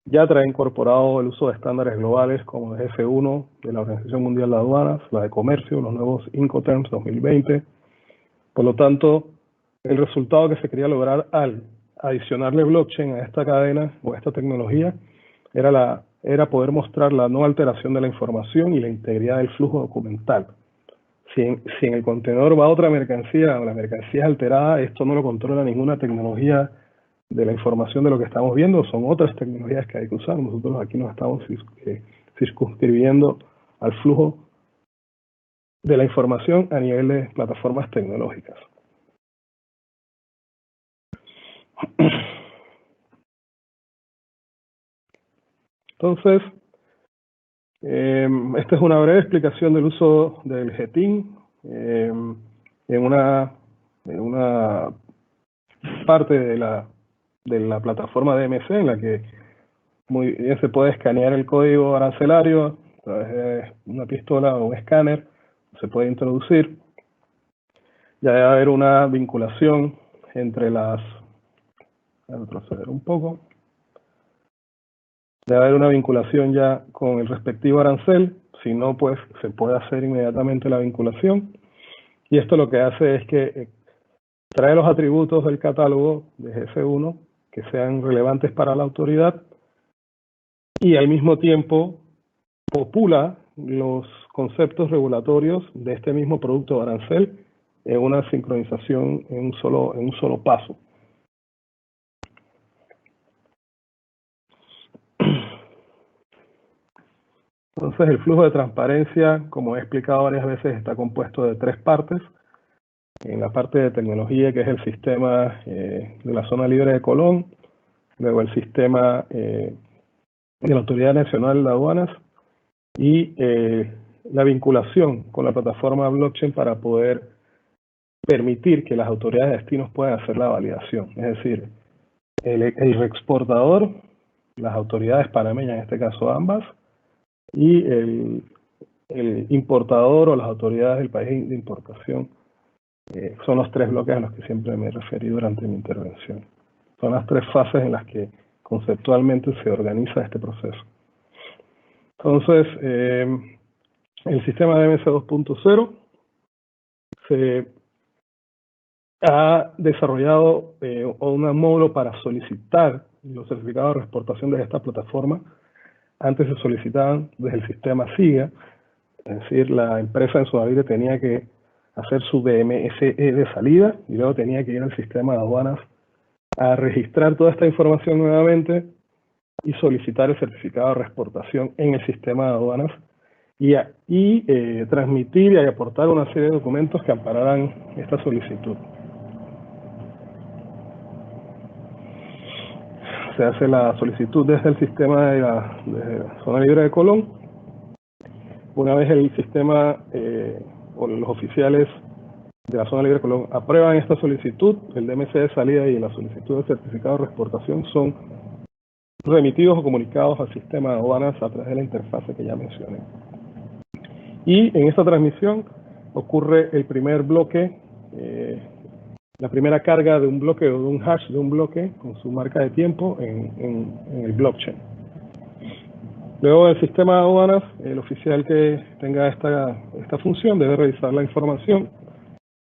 ya trae incorporado el uso de estándares globales como el GF1 de la Organización Mundial de Aduanas, la de Comercio, los nuevos Incoterms 2020. Por lo tanto, el resultado que se quería lograr al adicionarle blockchain a esta cadena o a esta tecnología era poder mostrar la no alteración de la información y la integridad del flujo documental. Si en el contenedor va otra mercancía o la mercancía es alterada, esto no lo controla ninguna tecnología de la información de lo que estamos viendo, son otras tecnologías que hay que usar. Nosotros aquí nos estamos circunscribiendo al flujo de la información a nivel de plataformas tecnológicas. Entonces, esta es una breve explicación del uso del GTIN en una parte de la plataforma DMC en la que muy bien se puede escanear el código arancelario a través de una pistola o un escáner, se puede introducir. Ya debe haber una vinculación entre las... Voy a retroceder un poco. Debe haber una vinculación ya con el respectivo arancel, Si no, pues se puede hacer inmediatamente la vinculación. Y esto lo que hace es que trae los atributos del catálogo de GS1 que sean relevantes para la autoridad y al mismo tiempo popula los conceptos regulatorios de este mismo producto de arancel en una sincronización en un solo paso. Entonces, el flujo de transparencia, como he explicado varias veces, está compuesto de 3 partes. En la parte de tecnología, que es el sistema de la zona libre de Colón, luego el sistema de la Autoridad Nacional de Aduanas y la vinculación con la plataforma blockchain para poder permitir que las autoridades de destinos puedan hacer la validación. Es decir, el reexportador, las autoridades panameñas, en este caso ambas, y el importador o las autoridades del país de importación. Son los 3 bloques a los que siempre me he referido durante mi intervención. Son las 3 fases en las que conceptualmente se organiza este proceso. Entonces, el sistema DMS 2.0 se ha desarrollado un módulo para solicitar los certificados de reexportación desde esta plataforma. Antes se solicitaban desde el sistema SIGA, es decir, la empresa en Zona Libre tenía que hacer su DMSE de salida y luego tenía que ir al sistema de aduanas a registrar toda esta información nuevamente y solicitar el certificado de reexportación en el sistema de aduanas y transmitir y aportar una serie de documentos que ampararan esta solicitud. Se hace la solicitud desde el sistema de la Zona Libre de Colón. Una vez el sistema o los oficiales de la Zona Libre de Colón aprueban esta solicitud, el DMC de salida y la solicitud de certificado de reexportación son remitidos o comunicados al sistema de aduanas a través de la interfase que ya mencioné. Y en esta transmisión ocurre el primer bloque, la primera carga de un bloque o de un hash de un bloque con su marca de tiempo en el blockchain. Luego del sistema de aduanas, el oficial que tenga esta función debe revisar la información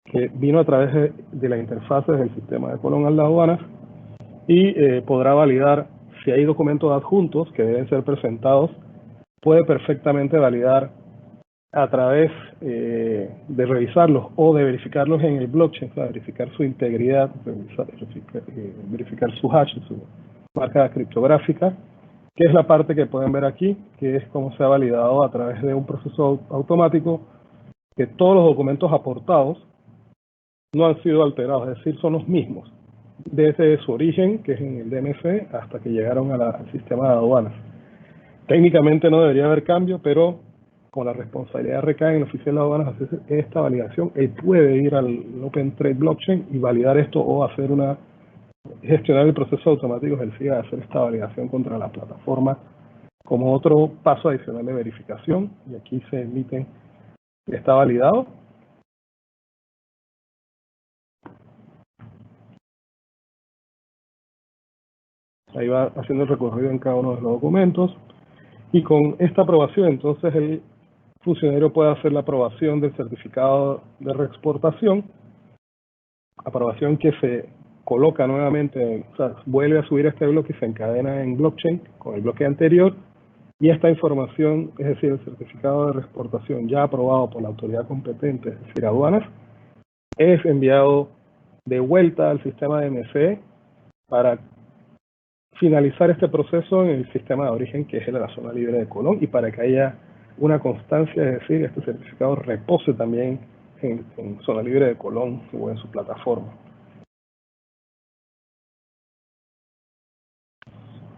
que vino a través de la interfaz del sistema de Colón a las aduanas y podrá validar si hay documentos adjuntos que deben ser presentados. Puede perfectamente validar a través de revisarlos o de verificarlos en el blockchain, o sea, verificar su integridad, verificar su hash, su marca criptográfica, que es la parte que pueden ver aquí, que es cómo se ha validado a través de un proceso automático que todos los documentos aportados no han sido alterados, es decir, son los mismos, desde su origen, que es en el DMC, hasta que llegaron al sistema de aduanas. Técnicamente no debería haber cambio, pero con la responsabilidad recae en el oficial de aduanas hacer esta validación. Él puede ir al Open Trade Blockchain y validar esto o hacer gestionar el proceso automático del SIGA de hacer esta validación contra la plataforma como otro paso adicional de verificación. Y aquí se emiten, está validado. Ahí va haciendo el recorrido en cada uno de los documentos. Y con esta aprobación, entonces, el funcionario puede hacer la aprobación del certificado de reexportación. Aprobación que se coloca nuevamente, o sea, vuelve a subir este bloque y se encadena en blockchain con el bloque anterior. Y esta información, es decir, el certificado de reexportación ya aprobado por la autoridad competente, es decir, aduanas, es enviado de vuelta al sistema de DMC para finalizar este proceso en el sistema de origen, que es el de la Zona Libre de Colón, y para que haya una constancia, es decir, este certificado repose también en Zona Libre de Colón o en su plataforma.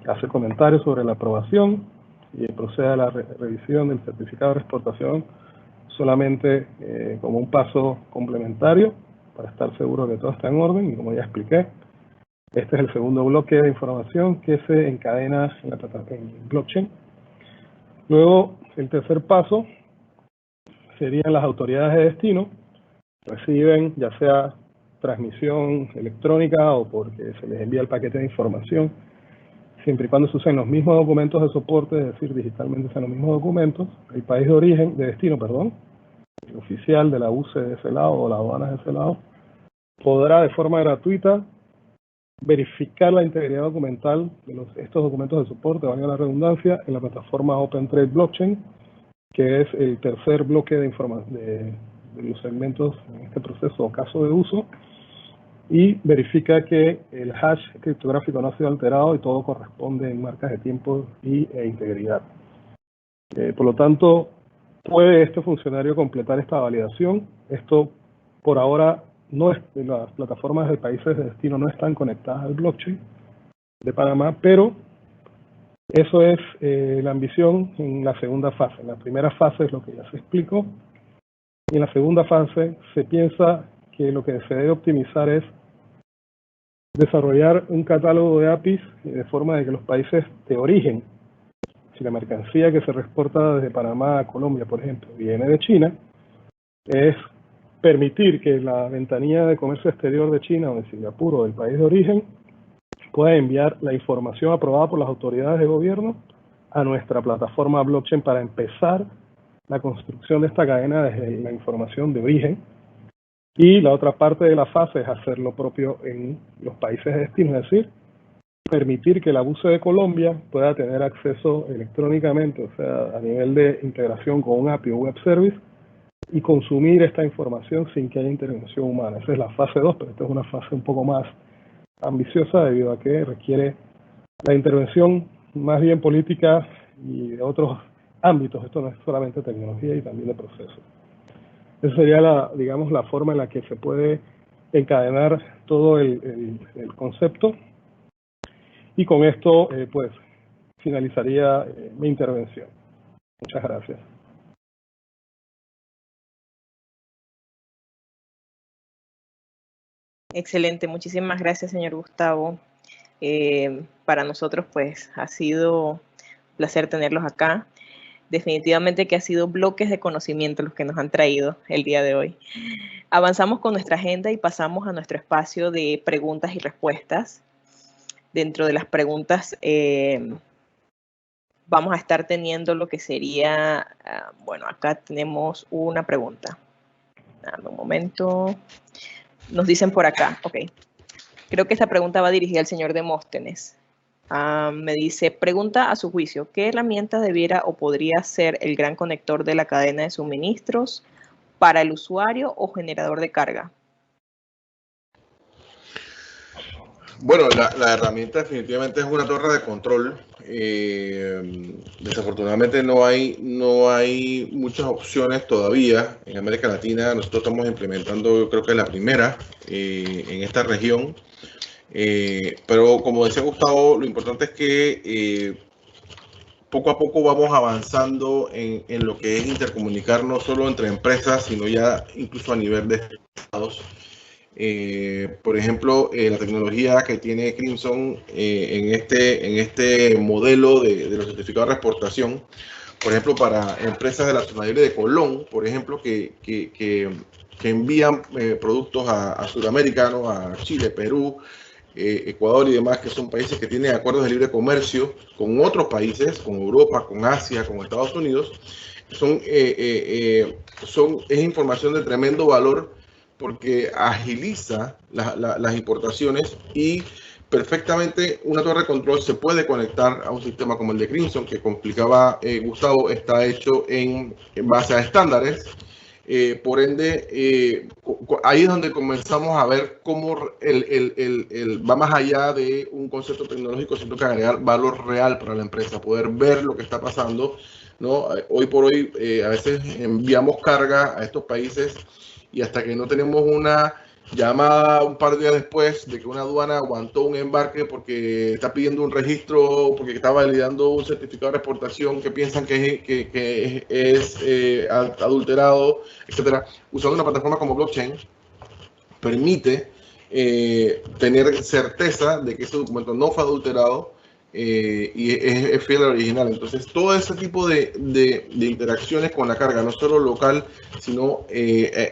Hace comentarios sobre la aprobación y procede a la revisión del certificado de reexportación solamente como un paso complementario para estar seguro que todo está en orden, y como ya expliqué, este es el segundo bloque de información que se encadena en el blockchain. Luego, el tercer paso serían las autoridades de destino. Reciben ya sea transmisión electrónica o porque se les envía el paquete de información, siempre y cuando se usen los mismos documentos de soporte, es decir, digitalmente sean los mismos documentos, el país de destino, el oficial de la UCE de ese lado o la aduana de ese lado, podrá de forma gratuita verificar la integridad documental de estos documentos de soporte, valga la redundancia, en la plataforma OpenTrade Blockchain, que es el tercer bloque de información de los segmentos en este proceso o caso de uso, y verifica que el hash criptográfico no ha sido alterado y todo corresponde en marcas de tiempo e integridad. Por lo tanto, puede este funcionario completar esta validación. Esto, por ahora, las plataformas de países de destino no están conectadas al blockchain de Panamá, pero eso es la ambición en la segunda fase. En la primera fase es lo que ya se explicó, y en la segunda fase se piensa que lo que se debe optimizar es desarrollar un catálogo de APIs de forma de que los países de origen, si la mercancía que se exporta desde Panamá a Colombia, por ejemplo, viene de China, es permitir que la ventanilla de comercio exterior de China o de Singapur o del país de origen pueda enviar la información aprobada por las autoridades de gobierno a nuestra plataforma blockchain para empezar la construcción de esta cadena desde la información de origen. Y la otra parte de la fase es hacer lo propio en los países de destino, es decir, permitir que la UCE de Colombia pueda tener acceso electrónicamente, o sea, a nivel de integración con un API o web service, y consumir esta información sin que haya intervención humana. Esa es la fase 2, pero esta es una fase un poco más ambiciosa debido a que requiere la intervención más bien política y de otros ámbitos. Esto no es solamente tecnología y también de procesos. Esa sería la forma en la que se puede encadenar todo el concepto. Y con esto, pues, finalizaría mi intervención. Muchas gracias. Excelente, muchísimas gracias, señor Gustavo. Para nosotros, pues, ha sido un placer tenerlos acá. Definitivamente que ha sido bloques de conocimiento los que nos han traído el día de hoy. Avanzamos con nuestra agenda y pasamos a nuestro espacio de preguntas y respuestas. Dentro de las preguntas vamos a estar teniendo lo que sería, bueno, acá tenemos una pregunta. Dame un momento. Nos dicen por acá, ok. Creo que esta pregunta va dirigida al señor Demóstenes. Me dice, pregunta a su juicio, ¿qué herramienta debiera o podría ser el gran conector de la cadena de suministros para el usuario o generador de carga? Bueno, la herramienta definitivamente es una torre de control. Desafortunadamente no hay muchas opciones todavía en América Latina. Nosotros estamos implementando, yo creo que la primera en esta región. Pero como decía Gustavo, lo importante es que poco a poco vamos avanzando en lo que es intercomunicar no solo entre empresas, sino ya incluso a nivel de estados. Por ejemplo, la tecnología que tiene Crimson en este modelo de los certificados de exportación, por ejemplo, para empresas de la zona libre de Colón, por ejemplo, que envían productos a Sudamérica, ¿no? A Chile, Perú, Ecuador y demás, que son países que tienen acuerdos de libre comercio con otros países, con Europa, con Asia, con Estados Unidos. Es información de tremendo valor porque agiliza las importaciones y perfectamente una torre de control se puede conectar a un sistema como el de Crimson, que complicaba Gustavo, está hecho en base a estándares. Por ende, ahí es donde comenzamos a ver cómo va más allá de un concepto tecnológico, sino que agregar valor real para la empresa, poder ver lo que está pasando, ¿no? Hoy por hoy, a veces enviamos carga a estos países y hasta que no tenemos una llamada un par de días después de que una aduana aguantó un embarque porque está pidiendo un registro, porque está validando un certificado de exportación que piensan que es adulterado, etcétera. Usando una plataforma como blockchain permite tener certeza de que ese documento no fue adulterado y es fiel al original. Entonces, todo ese tipo de interacciones con la carga, no solo local, sino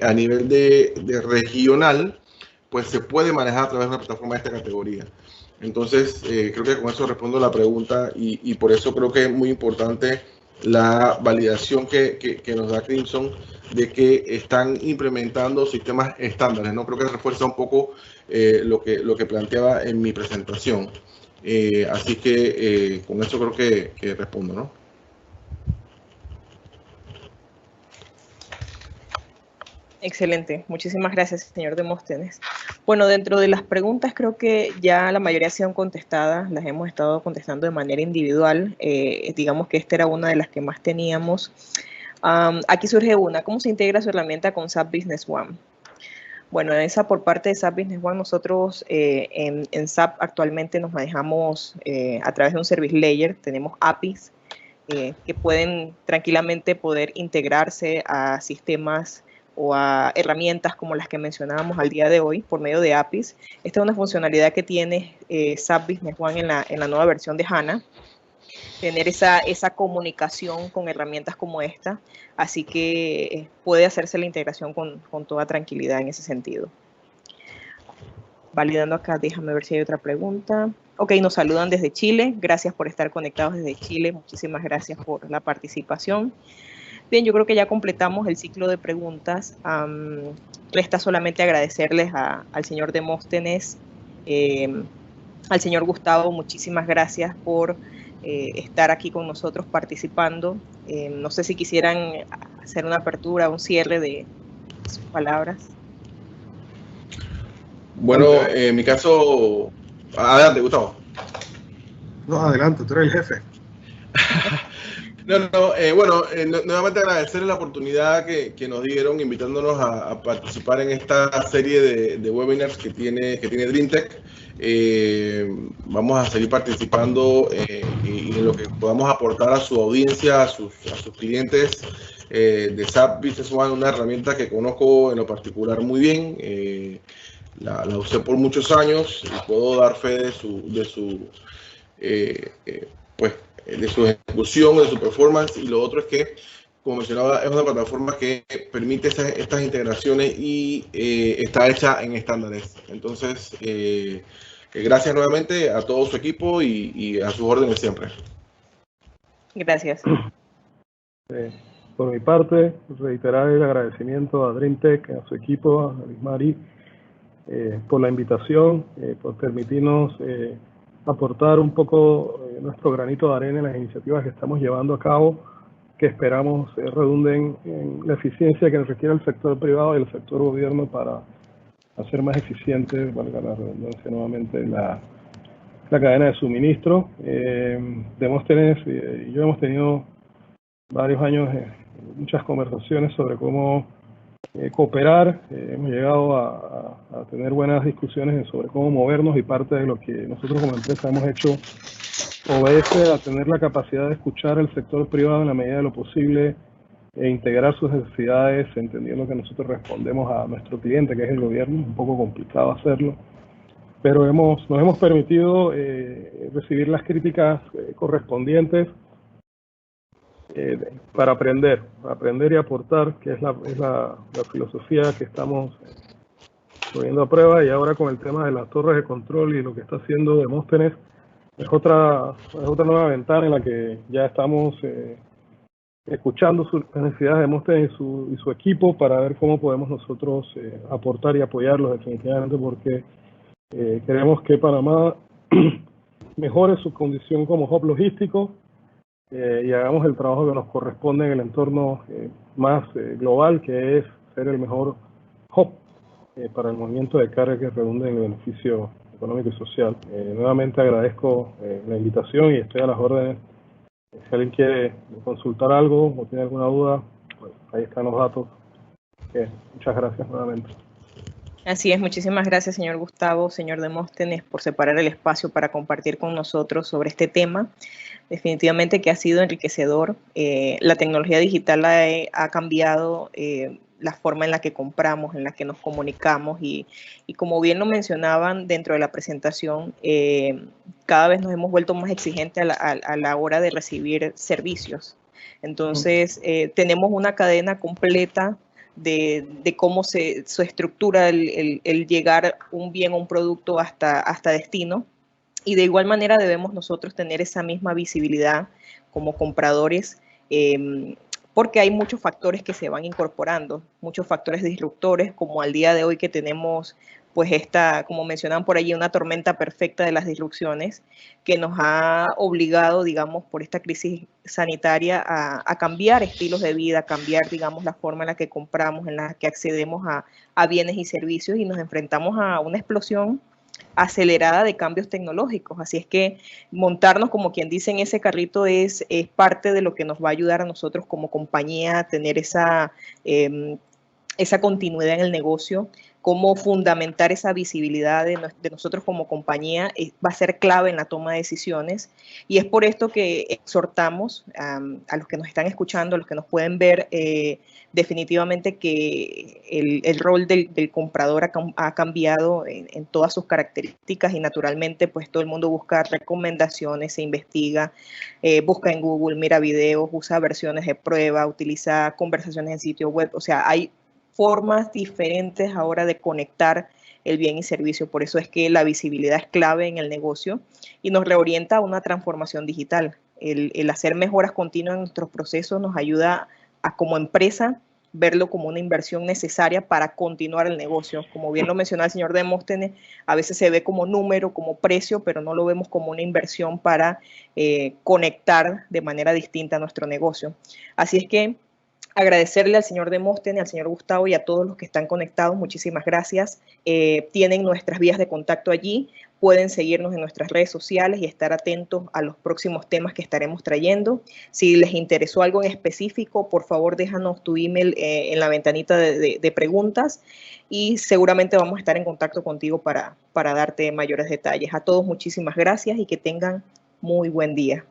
a nivel de regional, pues se puede manejar a través de una plataforma de esta categoría. Entonces, creo que con eso respondo la pregunta y por eso creo que es muy importante la validación que nos da Crimson de que están implementando sistemas estándares, ¿no? Creo que refuerza un poco lo que planteaba en mi presentación. Así que con eso creo que respondo, ¿no? Excelente, muchísimas gracias, señor Demóstenes. Bueno, dentro de las preguntas creo que ya la mayoría se han contestadas, las hemos estado contestando de manera individual, digamos que esta era una de las que más teníamos. Aquí surge una, ¿cómo se integra su herramienta con SAP Business One? Bueno, esa por parte de SAP Business One, nosotros en SAP actualmente nos manejamos a través de un service layer, tenemos APIs que pueden tranquilamente poder integrarse a sistemas o a herramientas como las que mencionábamos al día de hoy por medio de APIs. Esta es una funcionalidad que tiene SAP Business One en la nueva versión de HANA, tener esa comunicación con herramientas como esta, así que puede hacerse la integración con toda tranquilidad en ese sentido. Validando acá, déjame ver si hay otra pregunta. Ok, nos saludan desde Chile, gracias por estar conectados desde Chile, muchísimas gracias por la participación. Bien, yo creo que ya completamos el ciclo de preguntas. Resta solamente agradecerles al señor Demóstenes, al señor Gustavo, muchísimas gracias por estar aquí con nosotros participando. No sé si quisieran hacer una apertura, un cierre de sus palabras. Bueno, en mi caso, adelante, Gustavo. No, adelante, tú eres el jefe. Nuevamente agradecerles la oportunidad que nos dieron invitándonos a participar en esta serie de webinars que tiene DreamTech. Vamos a seguir participando y en lo que podamos aportar a su audiencia, a sus clientes de SAP Business One, una herramienta que conozco en lo particular muy bien. La usé por muchos años y puedo dar fe de su ejecución, de su performance, y lo otro es que, como mencionaba, es una plataforma que permite estas integraciones y está hecha en estándares. Entonces, gracias nuevamente a todo su equipo y a sus órdenes siempre. Gracias. Por mi parte, reiterar el agradecimiento a DreamTech, a su equipo, a Lismari, por la invitación, por permitirnos aportar un poco nuestro granito de arena en las iniciativas que estamos llevando a cabo, que esperamos redunden en la eficiencia que requiere el sector privado y el sector gobierno para hacer más eficiente, valga la redundancia nuevamente, la cadena de suministro. Demóstenes y yo hemos tenido varios años muchas conversaciones sobre cómo cooperar. Hemos llegado a tener buenas discusiones sobre cómo movernos, y parte de lo que nosotros como empresa hemos hecho obedece a tener la capacidad de escuchar al sector privado en la medida de lo posible e integrar sus necesidades, entendiendo que nosotros respondemos a nuestro cliente, que es el gobierno. Es un poco complicado hacerlo, pero nos hemos permitido recibir las críticas correspondientes para aprender y aportar, que es la filosofía que estamos poniendo a prueba. Y ahora con el tema de las torres de control y lo que está haciendo Demóstenes, es otra nueva ventana en la que ya estamos escuchando las necesidades de Demóstenes y su equipo para ver cómo podemos nosotros aportar y apoyarlos definitivamente, porque queremos que Panamá mejore su condición como hub logístico y hagamos el trabajo que nos corresponde en el entorno más global, que es ser el mejor hub para el movimiento de carga que redunde en el beneficio económico y social. Nuevamente agradezco la invitación y estoy a las órdenes. Si alguien quiere consultar algo o tiene alguna duda, pues ahí están los datos. Muchas gracias nuevamente. Así es, muchísimas gracias, señor Gustavo, señor Demóstenes, por separar el espacio para compartir con nosotros sobre este tema. Definitivamente que ha sido enriquecedor. La tecnología digital ha cambiado la forma en la que compramos, en la que nos comunicamos, y como bien lo mencionaban dentro de la presentación, cada vez nos hemos vuelto más exigentes a la hora de recibir servicios. Entonces, tenemos una cadena completa de cómo se estructura el llegar un bien o un producto hasta destino. Y de igual manera debemos nosotros tener esa misma visibilidad como compradores, porque hay muchos factores que se van incorporando, muchos factores disruptores, como al día de hoy que tenemos pues esta, como mencionaban por allí, una tormenta perfecta de las disrupciones que nos ha obligado, digamos, por esta crisis sanitaria a cambiar estilos de vida, a cambiar, digamos, la forma en la que compramos, en la que accedemos a bienes y servicios, y nos enfrentamos a una explosión acelerada de cambios tecnológicos. Así es que montarnos, como quien dice, en ese carrito es parte de lo que nos va a ayudar a nosotros como compañía a tener esa continuidad en el negocio. Cómo fundamentar esa visibilidad de nosotros como compañía va a ser clave en la toma de decisiones, y es por esto que exhortamos a los que nos están escuchando, a los que nos pueden ver, definitivamente que el rol del comprador ha cambiado en todas sus características, y naturalmente pues todo el mundo busca recomendaciones, se investiga, busca en Google, mira videos, usa versiones de prueba, utiliza conversaciones en sitio web. O sea, hay formas diferentes ahora de conectar el bien y servicio. Por eso es que la visibilidad es clave en el negocio y nos reorienta a una transformación digital. El hacer mejoras continuas en nuestros procesos nos ayuda a, como empresa, verlo como una inversión necesaria para continuar el negocio. Como bien lo mencionó el señor Demóstenes, a veces se ve como número, como precio, pero no lo vemos como una inversión para conectar de manera distinta a nuestro negocio. Así es que agradecerle al señor Demóstenes, al señor Gustavo y a todos los que están conectados. Muchísimas gracias. Tienen nuestras vías de contacto allí. Pueden seguirnos en nuestras redes sociales y estar atentos a los próximos temas que estaremos trayendo. Si les interesó algo en específico, por favor déjanos tu email en la ventanita de preguntas, y seguramente vamos a estar en contacto contigo para darte mayores detalles. A todos muchísimas gracias y que tengan muy buen día.